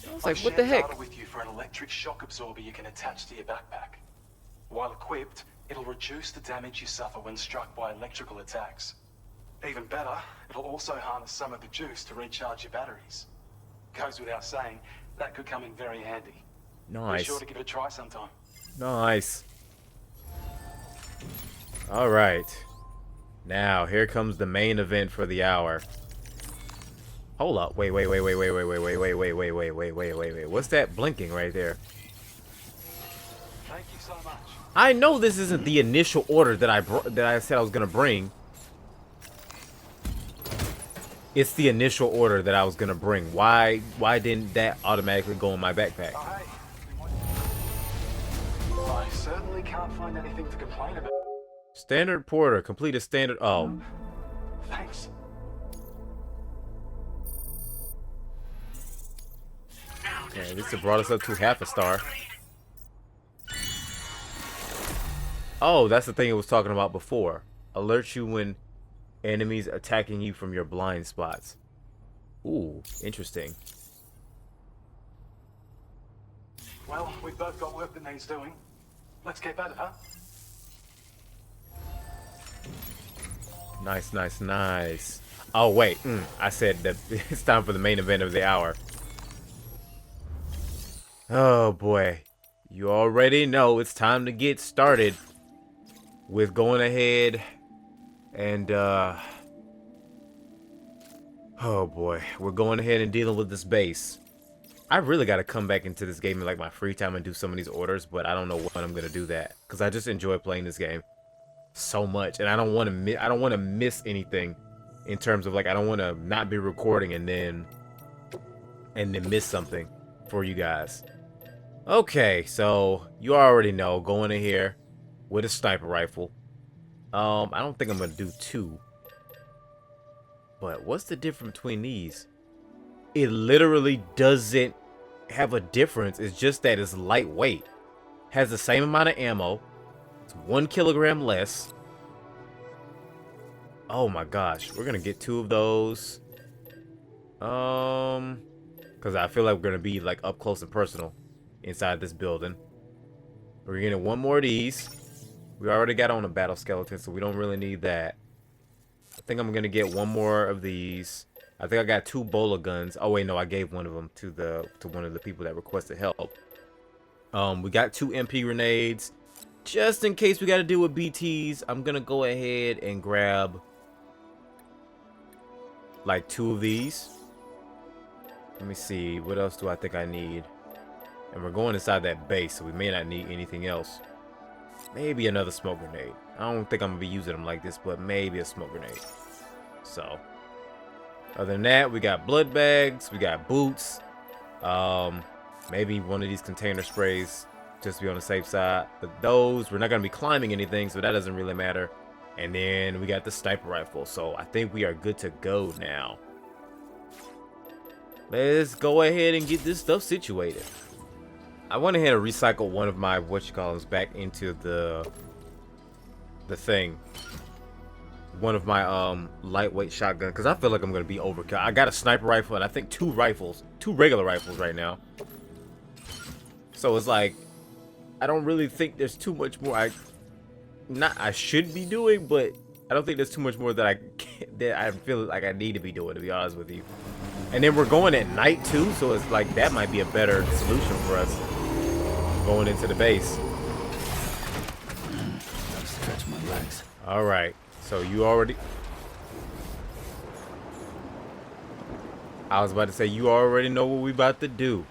I was like, what the heck? I've shared data with you for an electric shock absorber you can attach to your backpack. While equipped, it'll reduce the damage you suffer when struck by electrical attacks. Even better, it'll also harness some of the juice to recharge your batteries. Goes without saying, that could come in very handy. Nice. Be sure to give it a try sometime. Nice. All right. Now, here comes the main event for the hour. Hold up. Wait. What's that blinking right there? Thank you so much. I know this isn't the initial order that I said I was gonna bring. It's the initial order that I was gonna bring. Why didn't that automatically go in my backpack? I certainly can't find anything to complain about. Standard porter, complete a standard. Oh, Thanks. okay. This has brought us up to half a star. Oh, that's the thing it was talking about before. Alert you when enemies attacking you from your blind spots. Ooh, interesting. Well, we've both got work that needs doing. Let's get at it, huh? Nice. Oh, wait. I said that it's time for the main event of the hour. Oh, boy. You already know it's time to get started with going ahead and, oh, boy. We're going ahead and dealing with this base. I really got to come back into this game in, like, my free time and do some of these orders, but I don't know when I'm going to do that. Because I just enjoy playing this game so much, and I don't want to miss anything in terms of, like, I don't want to not be recording and then miss something for you guys. Okay, so you already know, going in here with a sniper rifle. I don't think I'm gonna do two, but what's the difference between these? It literally doesn't have a difference. It's just that it's lightweight, has the same amount of ammo. It's 1 kilogram less. Oh my gosh, we're gonna get 2 of those. Because I feel like we're gonna be like up close and personal inside this building. We're getting 1 more of these. We already got on a battle skeleton, so we don't really need that. I think I'm gonna get 1 more of these. I think I got 2 bola guns. Oh wait, no, I gave one of them to one of the people that requested help. We got 2 MP grenades. Just in case we got to deal with BTs, I'm gonna go ahead and grab like 2 of these. Let me see, what else do I think I need? And we're going inside that base, so we may not need anything else. Maybe another smoke grenade. I don't think I'm gonna be using them like this, but maybe a smoke grenade. So, other than that, we got blood bags, we got boots, maybe one of these container sprays, just to be on the safe side. But those, we're not gonna be climbing anything, so that doesn't really matter. And then we got the sniper rifle, so I think we are good to go now. Let's go ahead and get this stuff situated. I went ahead and recycled one of my whatchamacallits back into the thing. one of my lightweight shotgun because I feel like I'm gonna be overkill. I got a sniper rifle and I think two regular rifles right now. So it's like I don't really think there's too much more I should be doing, but I don't think there's too much more that I feel like I need to be doing, to be honest with you. And then we're going at night too, so it's like that might be a better solution for us going into the base. Gotta stretch my legs. All right, so you already. I was about to say you already know what we about to do,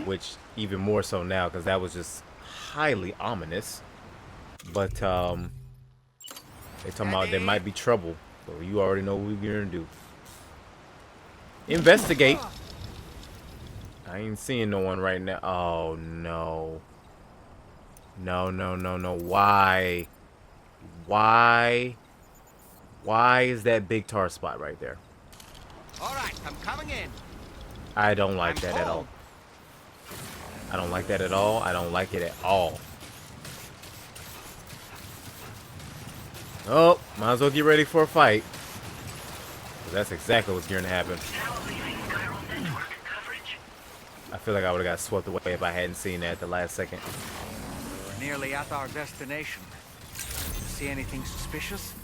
which even more so now because that was just highly ominous. But they talking about there might be trouble, so you already know what we're gonna do. Investigate. I ain't seeing no one right now. Oh no. No, no, no, no. Why? Why is that big tar spot right there? All right, I'm coming in. I don't like that at all. I don't like that at all. I don't like it at all. Oh, might as well get ready for a fight. That's exactly what's going to happen. I feel like I would have got swept away if I hadn't seen that at the last second. We're nearly at our destination. See anything suspicious?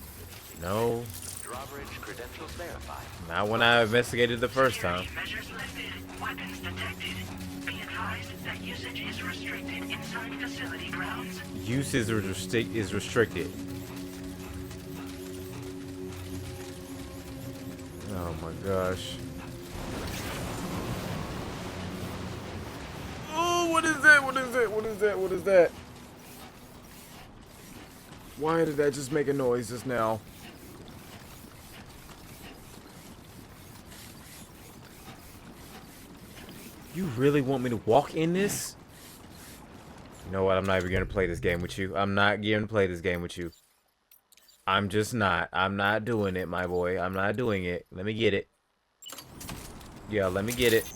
No. Drawbridge credentials verified. Not when I investigated the first time. Measures lifted. Weapons detected. Be advised that usage is restricted inside facility grounds. Use is restricted. Oh my gosh. Oh, what is that? What is that? What is that? What is that? Why did that just make a noise just now? You really want me to walk in this? You know what? I'm not even gonna play this game with you. I'm not gonna play this game with you. I'm just not. I'm not doing it, my boy. I'm not doing it. Let me get it. Yeah, let me get it.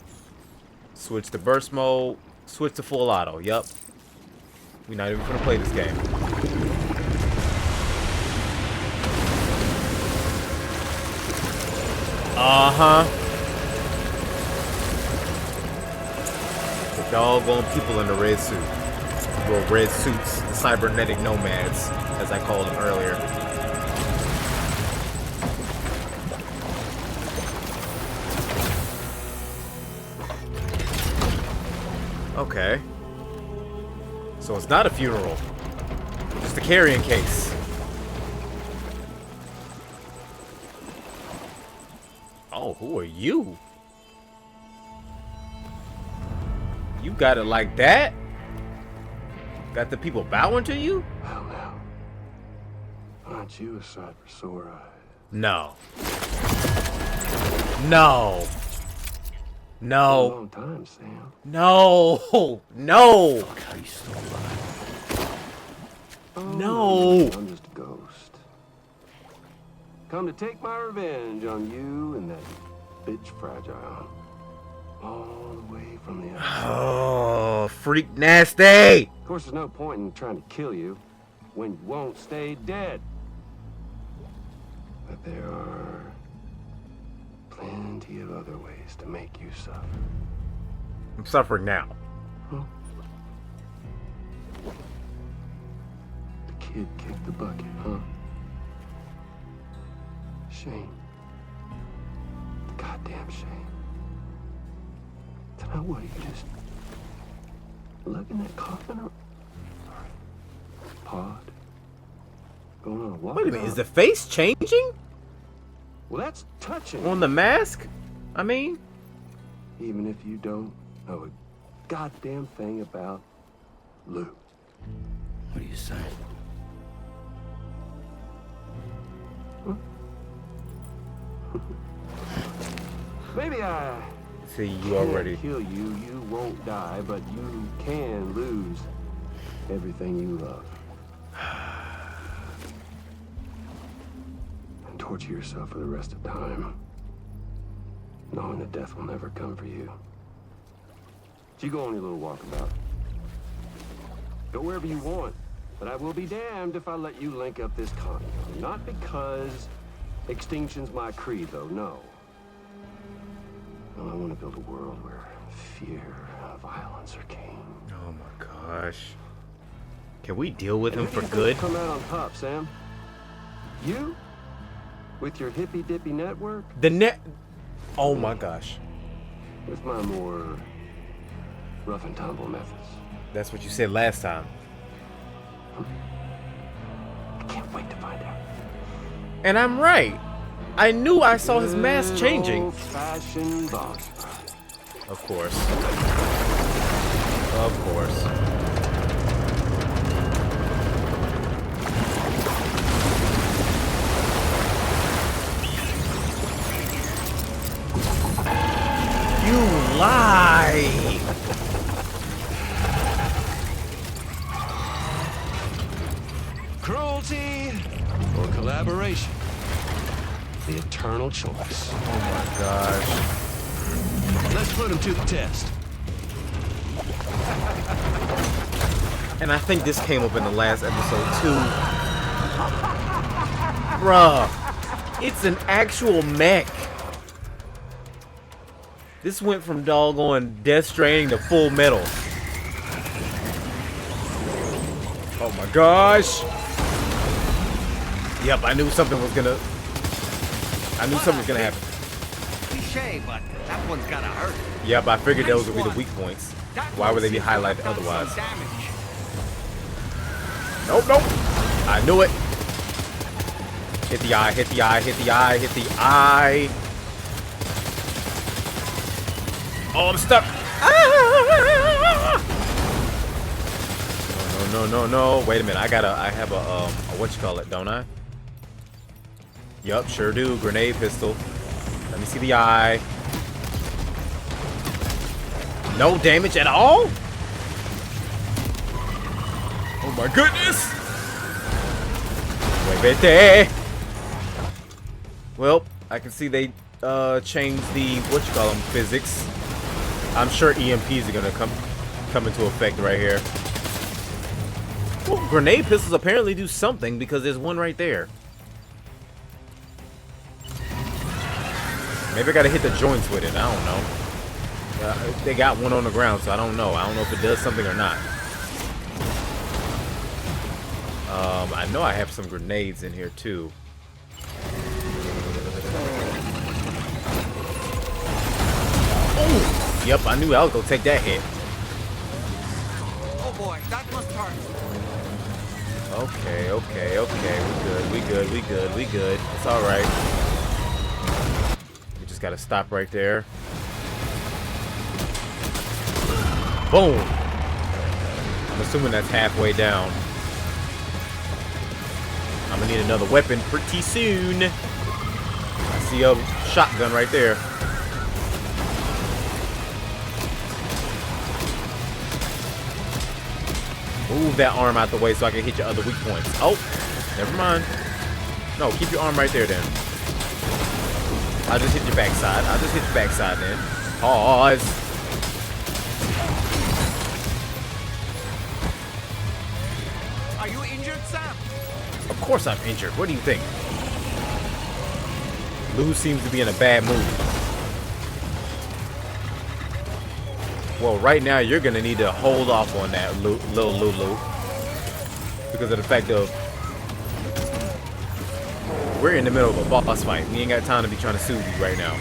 Switch to burst mode. Switch to full auto. Yup. We're not even gonna play this game. Uh-huh. The doggone people in the red suit. Well, red suits. The cybernetic nomads, as I called them earlier. Okay. So it's not a funeral. Just a carrying case. Oh, who are you? You got it like that? Got the people bowing to you? Well, now, aren't you a sight for sore eyes? No. No. No. Been a long time, Sam. No. No. Fuck, how you still alive? Oh, No. I'm just a ghost. Come to take my revenge on you and that bitch Fragile. All the way from the outside. Oh, freak nasty. Of course, there's no point in trying to kill you when you won't stay dead. But there are plenty of other ways to make you suffer. I'm suffering now. Huh? The kid kicked the bucket, huh? Shame. The goddamn shame. Now what, you just lugging that coffin up? Pod? Going on a walk? Wait a minute, is the face changing? Well, that's touching. On the mask? I mean? Even if you don't know a goddamn thing about Lou. What are you saying? Maybe I See, you can't already. kill you. You won't die, but you can lose everything you love. And torture yourself for the rest of time, knowing that death will never come for you. So you go on your little walkabout. Go wherever you want, but I will be damned if I let you link up this con. Not because extinction's my creed, though, no. No, I want to build a world where fear and violence are king. Oh my gosh. Can we deal with him And who for do you think good? will come out on top, Sam? You? With your hippy-dippy network? The net. Oh my gosh. With my more rough and tumble methods? That's what you said last time. I can't wait to find out. And I'm right. I knew I saw his mask changing. Old-fashioned boss fight. Of course. Of course. You lie! Cruelty or collaboration? The eternal choice. Oh my gosh. Let's put him to the test. And I think this came up in the last episode too. Bruh. It's an actual mech. This went from doggone Death Stranding to Full Metal. Oh my gosh. Yep, I knew something was gonna happen. Cliche, but that one's gotta hurt. Yep, I figured those would be the weak points. Why would they be highlighted otherwise? Nope, nope. I knew it. Hit the eye, hit the eye, hit the eye, hit the eye. Oh, I'm stuck. Ah! No. Wait a minute. I have a what you call it, don't I? Yup, sure do. Grenade pistol. Let me see the eye. No damage at all? Oh my goodness. Wait, vete. Well, I can see they changed the physics. I'm sure EMPs are gonna come into effect right here. Well, grenade pistols apparently do something because there's one right there. Maybe I gotta hit the joints with it. I don't know. They got one on the ground, so I don't know. I don't know if it does something or not. I know I have some grenades in here too. Oh! Yep, I knew I was gonna take that hit. Oh boy, that must hurt. Okay. We good. It's alright. We just gotta stop right there. Boom! I'm assuming that's halfway down. I'm gonna need another weapon pretty soon. I see a shotgun right there. Move that arm out the way so I can hit your other weak points. Oh, never mind. No, keep your arm right there then. I'll just hit your backside. Then. Pause. Are you injured, Sam? Of course I'm injured. What do you think? Lou seems to be in a bad mood. Well, right now you're gonna need to hold off on that, little Lulu, because of the fact of we're in the middle of a boss fight. We ain't got time to be trying to soothe you right now.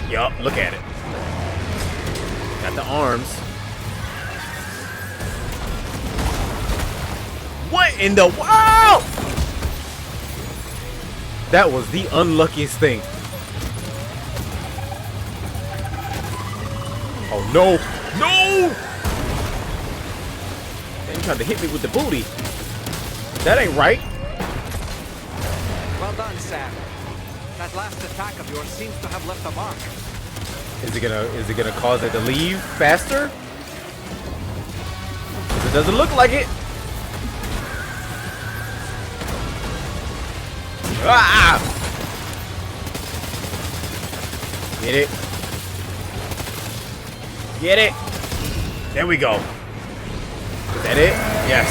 Yup, look at it. Got the arms. What in the wow? That was the unluckiest thing. Oh no! No! They tried to hit me with the booty. That ain't right. Well done, Sam. That last attack of yours seems to have left a mark. Is it gonna cause it to leave faster? 'Cause it doesn't look like it. Ah! Get it. Get it. There we go. Is that it? Yes.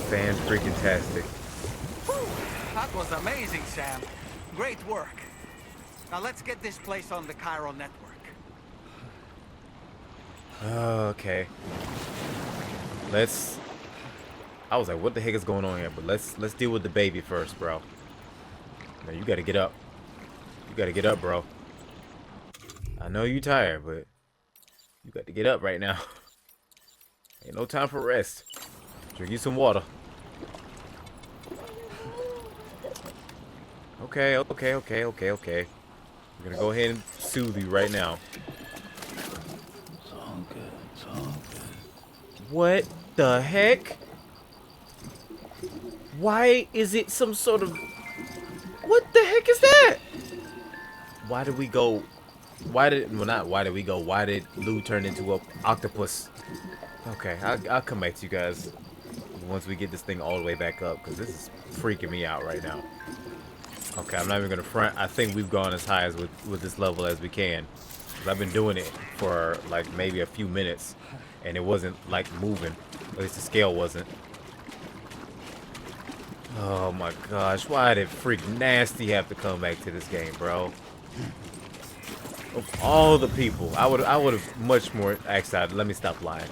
Fan-freaking-tastic. That was amazing, Sam. Great work. Now let's get this place on the chiral network. Okay. Let's... I was like, what the heck is going on here? But let's deal with the baby first, bro. No, you gotta get up. You gotta get up, bro. I know you tired, but you got to get up right now. Ain't no time for rest. Drink you some water. Okay. We're gonna go ahead and soothe you right now. It's all good. It's all good. What the heck? Why is it some sort of... What the heck is that? Why did we go... Why did... Well, not why did we go. Why did Lou turn into an octopus? Okay, I'll come back to you guys once we get this thing all the way back up, because this is freaking me out right now. Okay, I'm not even going to front. I think we've gone as high as with this level as we can. Because I've been doing it for like maybe a few minutes, and it wasn't like moving. At least the scale wasn't. Oh my gosh, why did Freak Nasty have to come back to this game, bro? Of all the people, I would have much more... Actually, let me stop lying.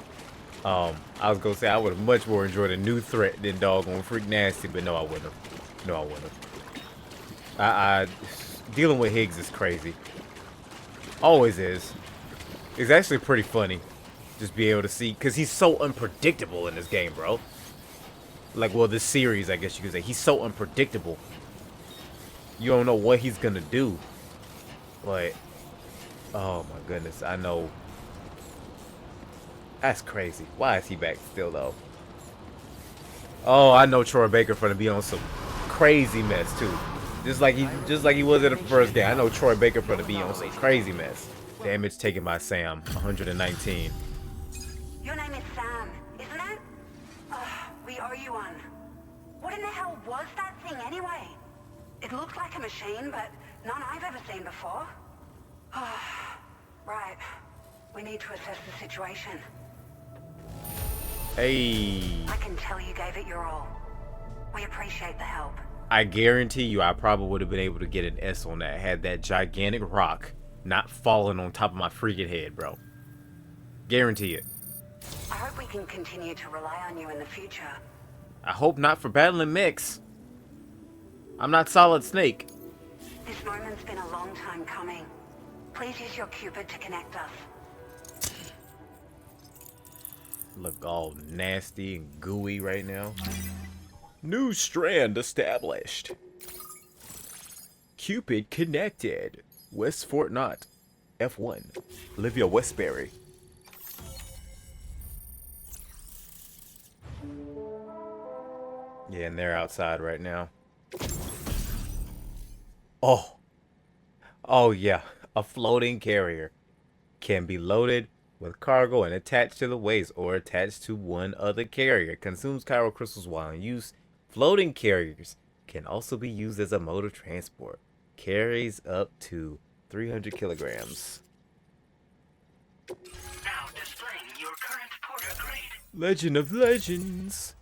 I was gonna say I would have much more enjoyed a new threat than doggone Freak Nasty, but no, I wouldn't have. No, I wouldn't have. Dealing with Higgs is crazy. Always is. It's actually pretty funny. Just be able to see, because he's so unpredictable in this game, bro. Like, well, this series, I guess you could say. He's so unpredictable. You don't know what he's gonna do. But, oh my goodness, I know. That's crazy. Why is he back still, though? Oh, I know Troy Baker for to be on some crazy mess, too. Just like he was in the first game. I know Troy Baker for to be on some crazy mess. Damage taken by Sam, 119. Your name is Sam, isn't it? We owe you one. What in the hell was that thing anyway? It looked like a machine, but none I've ever seen before. Right. We need to assess the situation. Hey. I can tell you gave it your all. We appreciate the help. I guarantee you I probably would have been able to get an S on that had that gigantic rock not fallen on top of my freaking head, bro. Guarantee it. I hope we can continue to rely on you in the future. I hope not for battling mechs. I'm not Solid Snake. This moment's been a long time coming. Please use your Cupid to connect us. Look all nasty and gooey right now. New strand established. Cupid connected. West Fort Knott. F1. Olivia Westbury. Yeah, and they're outside right now. Oh yeah. A floating carrier can be loaded with cargo and attached to the waist or attached to one other carrier. Consumes chiral crystals while in use. Floating carriers can also be used as a mode of transport. Carries up to 300 kilograms. Now displaying your current porter grade. Legend of Legends.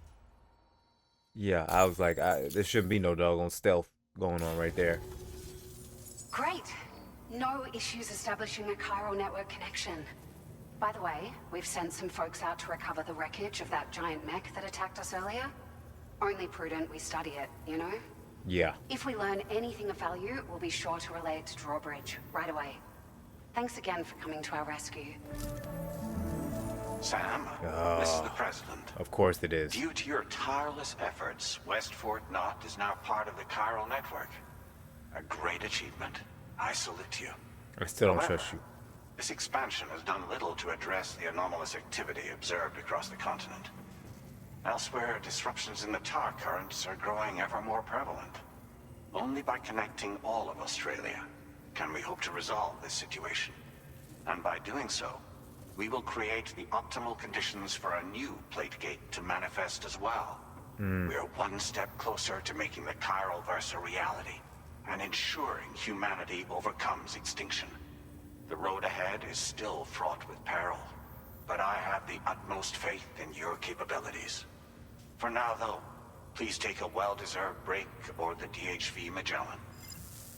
Yeah, I was like, there shouldn't be no doggone stealth going on right there. Great. No issues establishing a chiral network connection. By the way, we've sent some folks out to recover the wreckage of that giant mech that attacked us earlier. Only prudent we study it, you know? Yeah. If we learn anything of value, we'll be sure to relay it to Drawbridge right away. Thanks again for coming to our rescue. Sam, this is the President. Of course it is. Due to your tireless efforts, West Fort Knott is now part of the chiral network. A great achievement. I salute you. I still don't However, trust you. This expansion has done little to address the anomalous activity observed across the continent. Elsewhere, disruptions in the tar currents are growing ever more prevalent. Only by connecting all of Australia can we hope to resolve this situation. And by doing so, we will create the optimal conditions for a new plate gate to manifest as well. We're one step closer to making the chiral verse a reality. and ensuring humanity overcomes extinction. The road ahead is still fraught with peril, but I have the utmost faith in your capabilities. For now, though, please take a well-deserved break aboard the DHV Magellan.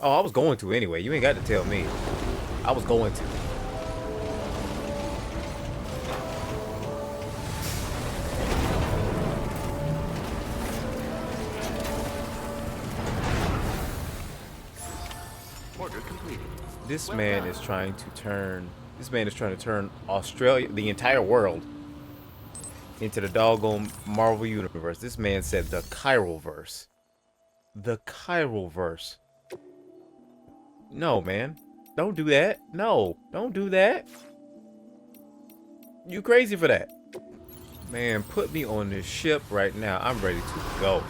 Oh, I was going to anyway. You ain't got to tell me. I was going to. Order completed. This man is trying to turn Australia, the entire world, into the doggone Marvel universe. This man said the Chiroverse. The Chiroverse. No, man. Don't do that. No, don't do that. You crazy for that. Man, put me on this ship right now. I'm ready to go.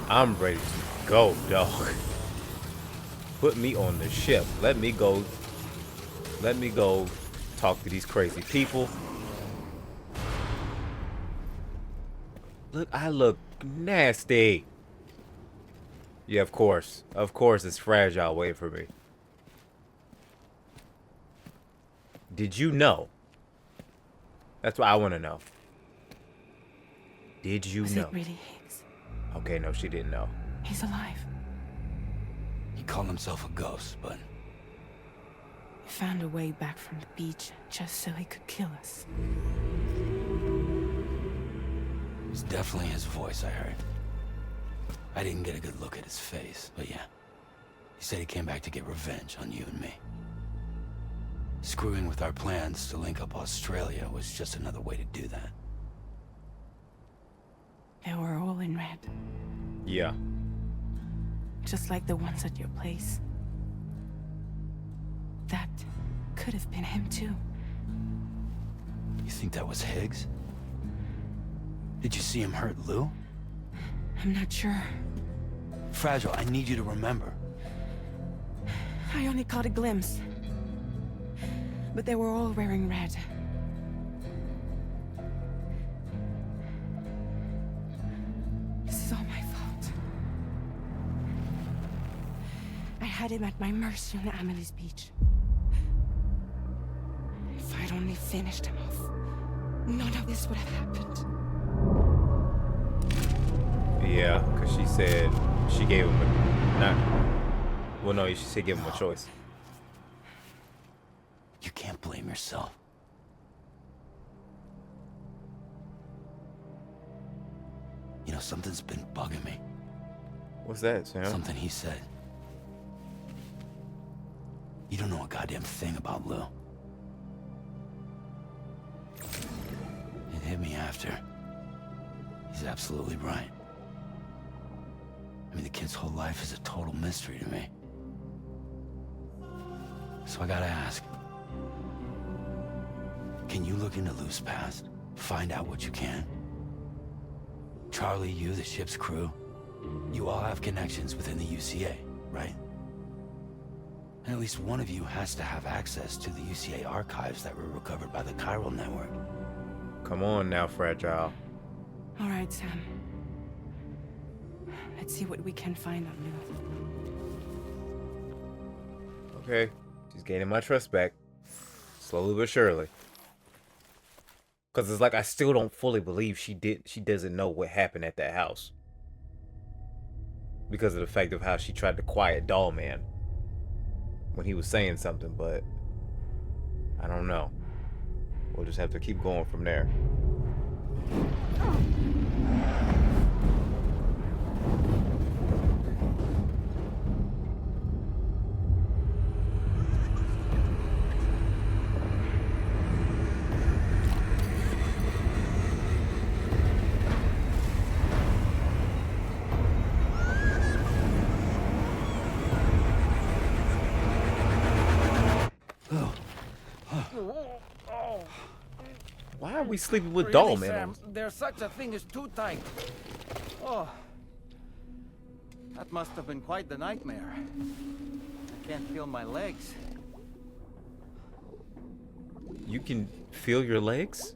I'm ready to go, dog. Put me on the ship. Let me go. Let me go talk to these crazy people. Look, I look nasty. Yeah, of course. Of course it's fragile waiting for me. Did you know? That's what I want to know. Did you Was know? it really Higgs? Okay, no, she didn't know. He's alive. He called himself a ghost, but He found a way back from the beach just so he could kill us. it was definitely his voice I heard. I didn't get a good look at his face, but yeah. He said he came back to get revenge on you and me. Screwing with our plans to link up Australia was just another way to do that. They were all in red, Yeah. just like the ones at your place. That could have been him too. You think that was Higgs? Did you see him hurt Lou? I'm not sure. Fragile, I need you to remember. I only caught a glimpse. But they were all wearing red. This is all my fault. I had him at my mercy on Amelie's beach. If I'd only finished him off, none of this would have happened. Yeah, because she said she gave him a, not, well, no, she said give him a choice. You can't blame yourself. You know, something's been bugging me. What's that, Sam? Something he said. You don't know a goddamn thing about Lou. It hit me after. He's absolutely right. I mean, the kid's whole life is a total mystery to me. So I gotta ask. Can you look into Lou's past? Find out what you can? Charlie, you, the ship's crew, you all have connections within the UCA, right? And at least one of you has to have access to the UCA archives that were recovered by the Chiral Network. Come on now, Fragile. All right, Sam. Let's see what we can find on Lou. Okay, she's gaining my trust back. Slowly but surely. Because it's like I still don't fully believe she doesn't know what happened at that house. Because of the fact of how she tried to quiet Doll Man when he was saying something, but I don't know. We'll just have to keep going from there. Why are we sleeping with Doll Man? Sam, there's such a thing as too tight. Oh, that must have been quite the nightmare. I can't feel my legs. You can feel your legs?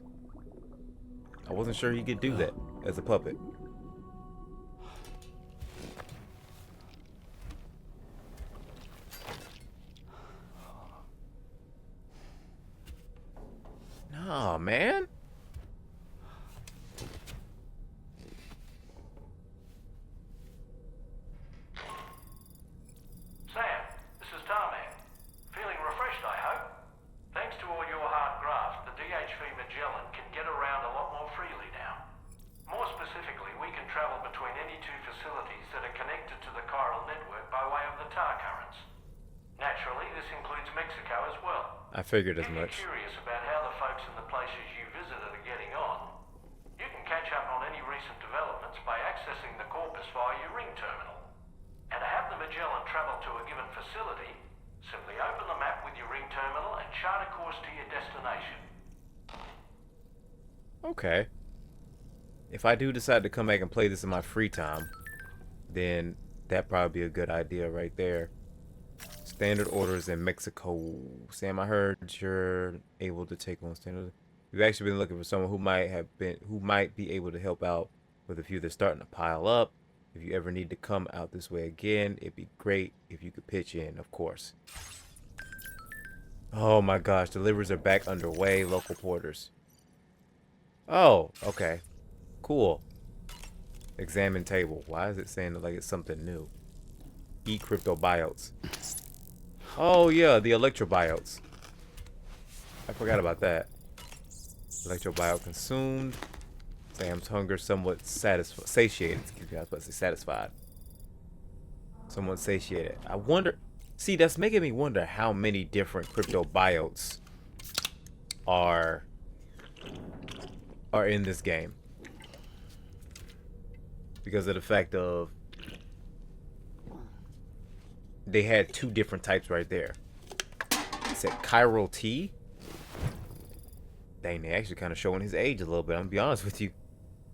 I wasn't sure you could do that as a puppet. Oh, man. Sam, this is Tarmac. Feeling refreshed, I hope? Thanks to all your hard graft, the DHV Magellan can get around a lot more freely now. More specifically, we can travel between any two facilities that are connected to the chiral network by way of the tar currents. Naturally, this includes Mexico as well. I figured as If much. you're curious about how the folks in the places you visited are getting on, you can catch up on any recent developments by accessing the Corpus via your ring terminal. And to have the Magellan travel to a given facility, simply open the map with your ring terminal and chart a course to your destination. Okay. If I do decide to come back and play this in my free time, then that'd probably be a good idea right there. Standard orders in Mexico. Sam, I heard you're able to take on standard. We've actually been looking for someone who might be able to help out with a few that's starting to pile up. If you ever need to come out this way again, it'd be great if you could pitch in, of course. Oh my gosh, deliveries are back underway. Local porters. Oh, okay. Cool. Examine table. Why is it saying like it's something new? Eat crypto biotes. Oh yeah, the electrobiotes. I forgot about that. Electrobiote consumed. Sam's hunger somewhat satiated. Excuse me, I was about to say satisfied. Somewhat satiated. I wonder. See, that's making me wonder how many different crypto biotes are in this game. Because of the fact of they had two different types right there. It said chiral tea. Dang, they actually kind of showing his age a little bit. I'm gonna be honest with you.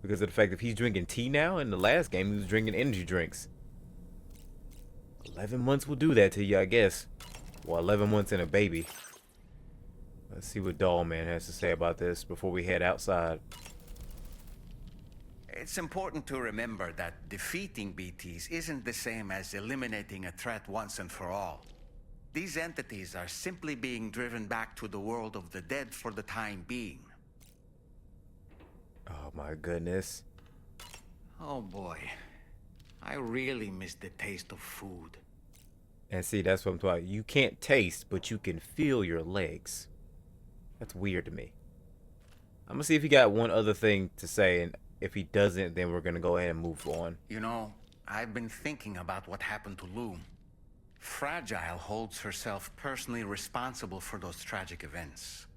Because of the fact that he's drinking tea now. In the last game, he was drinking energy drinks. 11 months will do that to you, I guess. Well, 11 months in a baby. Let's see what Doll Man has to say about this before we head outside. It's important to remember that defeating BTs isn't the same as eliminating a threat once and for all. These entities are simply being driven back to the world of the dead for the time being. Oh my goodness. Oh boy. I really miss the taste of food. And see, that's what I'm talking about. You can't taste, but you can feel your legs. That's weird to me. I'm gonna see if he got one other thing to say, and if he doesn't, then we're gonna go ahead and move on. You know, I've been thinking about what happened to Lou. Fragile holds herself personally responsible for those tragic events.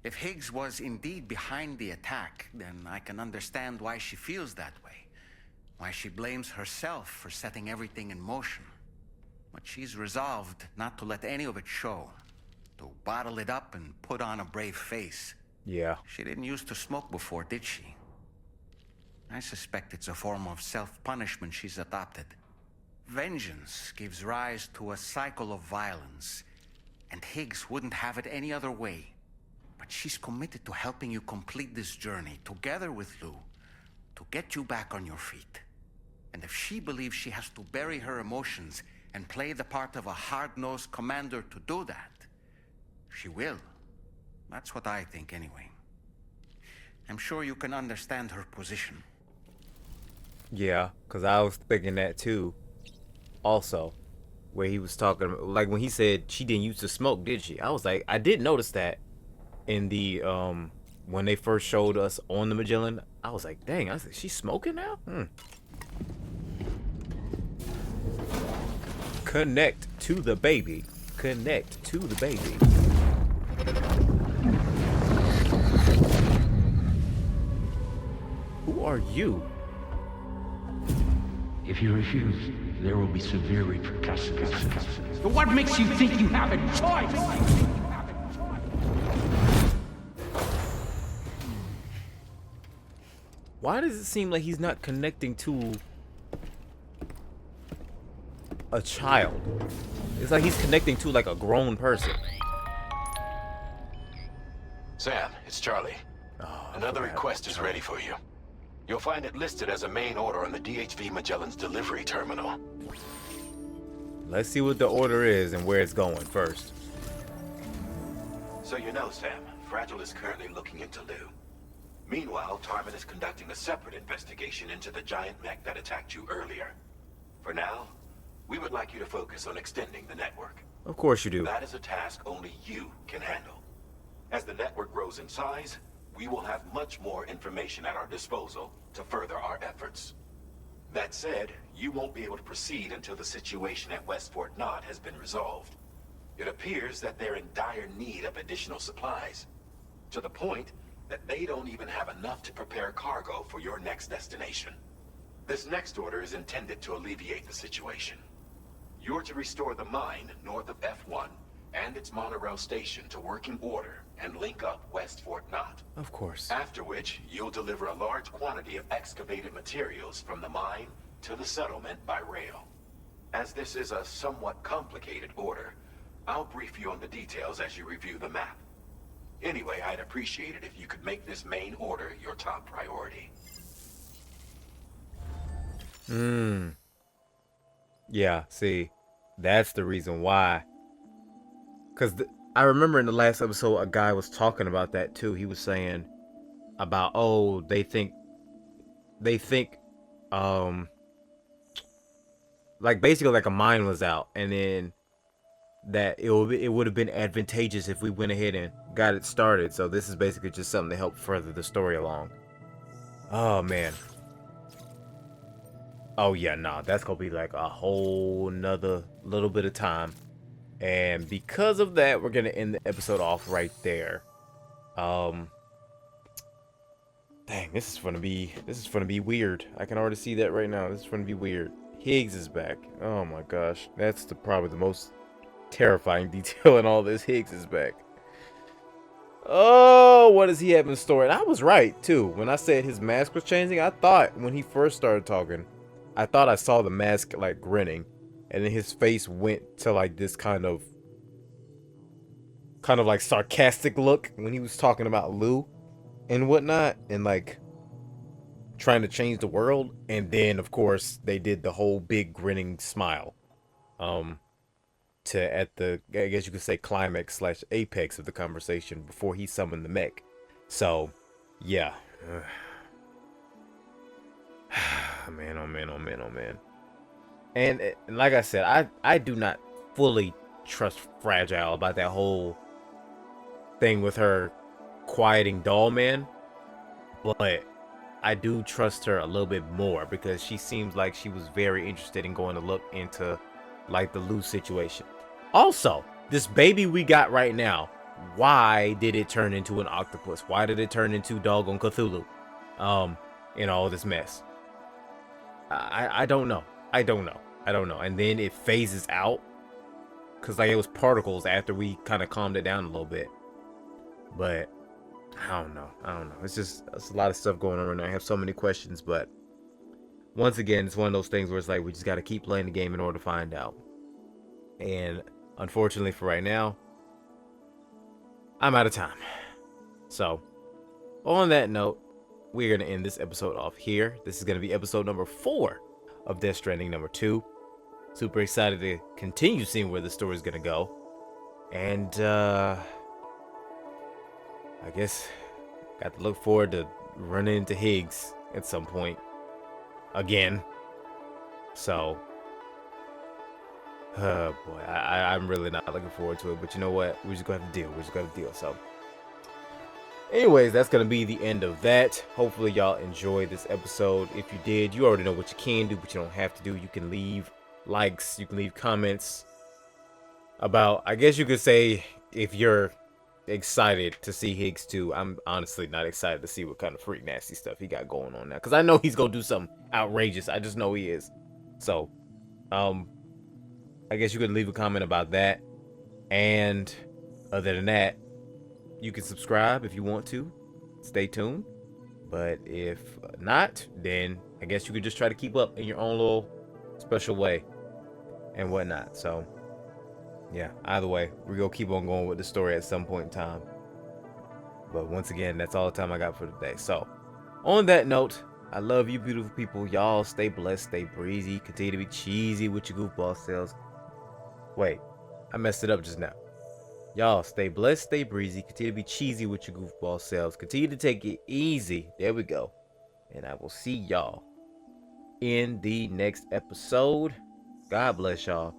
If Higgs was indeed behind the attack, then I can understand why she feels that way. Why she blames herself for setting everything in motion. But she's resolved not to let any of it show. To bottle it up and put on a brave face. Yeah. She didn't used to smoke before, did she? I suspect it's a form of self-punishment she's adopted. Vengeance gives rise to a cycle of violence, and Higgs wouldn't have it any other way. But she's committed to helping you complete this journey, together with Lou, to get you back on your feet. And if she believes she has to bury her emotions and play the part of a hard-nosed commander to do that, she will. That's what I think, anyway. I'm sure you can understand her position. Yeah, because I was thinking that too. Also, where he was talking, like when he said she didn't used to smoke, did she? I was like, I did notice that in the, when they first showed us on the Magellan. I was like, dang, I was like, she's smoking now? Connect to the baby. Connect to the baby. Who are you? If you refuse, there will be severe repercussions. But what makes you think you have a choice? Why does it seem like he's not connecting to a child? It's like he's connecting to like a grown person. Sam, it's Charlie. Another crap. request is ready for you. You'll find it listed as a main order on the DHV Magellan's delivery terminal. Let's see what the order is and where it's going first. So you know, Sam, Fragile is currently looking into Lou. Meanwhile, Tarman is conducting a separate investigation into the giant mech that attacked you earlier. For now, we would like you to focus on extending the network. Of course you do. That is a task only you can handle. As the network grows in size, we will have much more information at our disposal to further our efforts. That said, you won't be able to proceed until the situation at West Fort Knott has been resolved. It appears that they're in dire need of additional supplies, to the point that they don't even have enough to prepare cargo for your next destination. This next order is intended to alleviate the situation. You're to restore the mine north of F1 and its monorail station to working order and link up West Fort Knott. Of course. After which, you'll deliver a large quantity of excavated materials from the mine to the settlement by rail. As this is a somewhat complicated order, I'll brief you on the details as you review the map. Anyway, I'd appreciate it if you could make this main order your top priority. Yeah, see, that's the reason why. Because I remember in the last episode, a guy was talking about that too. He was saying about, oh, they think, like basically like a mine was out, and then that it would have been advantageous if we went ahead and got it started. So this is basically just something to help further the story along. Oh man. Oh yeah, nah, that's gonna be like a whole nother little bit of time. And because of that, we're gonna end the episode off right there. Dang, this is gonna be weird. I can already see that right now. This is gonna be weird. Higgs is back. Oh my gosh. That's probably the most terrifying detail in all this. Higgs is back. Oh, what does he have in store? And I was right too. When I said his mask was changing, I thought when he first started talking, I thought I saw the mask like grinning, and then his face went to like this kind of like sarcastic look when he was talking about Lou and whatnot, and like trying to change the world. And then of course they did the whole big grinning smile to at the, I guess you could say, climax / apex of the conversation before he summoned the mech. So yeah. Man, oh man, oh man, oh man. And like I said, I do not fully trust Fragile about that whole thing with her quieting Doll Man, but I do trust her a little bit more because she seems like she was very interested in going to look into like the Lou situation. Also, this baby we got right now, why did it turn into an octopus? Why did it turn into doggone Cthulhu? In all this mess. I don't know. I don't know. And then it phases out because like it was particles after we kind of calmed it down a little bit. But I don't know. It's a lot of stuff going on right now. I have so many questions, but once again, it's one of those things where it's like we just got to keep playing the game in order to find out. And unfortunately for right now, I'm out of time. So on that note, we're going to end this episode off here. This is going to be episode number 4 of Death Stranding number 2. Super excited to continue seeing where the story is going to go. And I guess got to look forward to running into Higgs at some point again. So, oh boy, I'm really not looking forward to it. But you know what? We're just going to have to deal. So anyways, that's going to be the end of that. Hopefully y'all enjoyed this episode. If you did, you already know what you can do, but you don't have to do. You can leave likes, you can leave comments about, I guess you could say, if you're excited to see Higgs 2. I'm honestly not excited to see what kind of freak nasty stuff he got going on now, because I know he's going to do something outrageous. I just know he is. So, I guess you could leave a comment about that. And other than that, you can subscribe if you want to. Stay tuned. But if not, then I guess you could just try to keep up in your own little special way and whatnot. So, yeah, either way, we're going to keep on going with the story at some point in time. But once again, that's all the time I got for today. So, on that note, I love you beautiful people. Y'all stay blessed, stay breezy, continue to be cheesy with your goofball selves. Wait, I messed it up just now. Y'all stay blessed, stay breezy, continue to be cheesy with your goofball selves, continue to take it easy. There we go. And I will see y'all in the next episode. God bless y'all.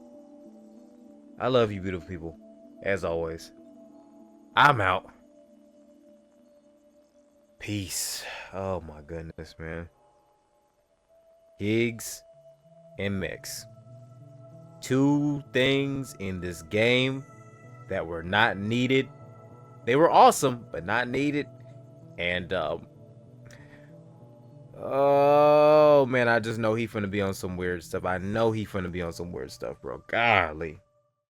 I love you, beautiful people. As always, I'm out. Peace. Oh my goodness, man. Higgs and Mix. Two things in this game that were not needed. They were awesome, but not needed. And oh man, I just know he finna be on some weird stuff. I know he finna be on some weird stuff, bro. Golly.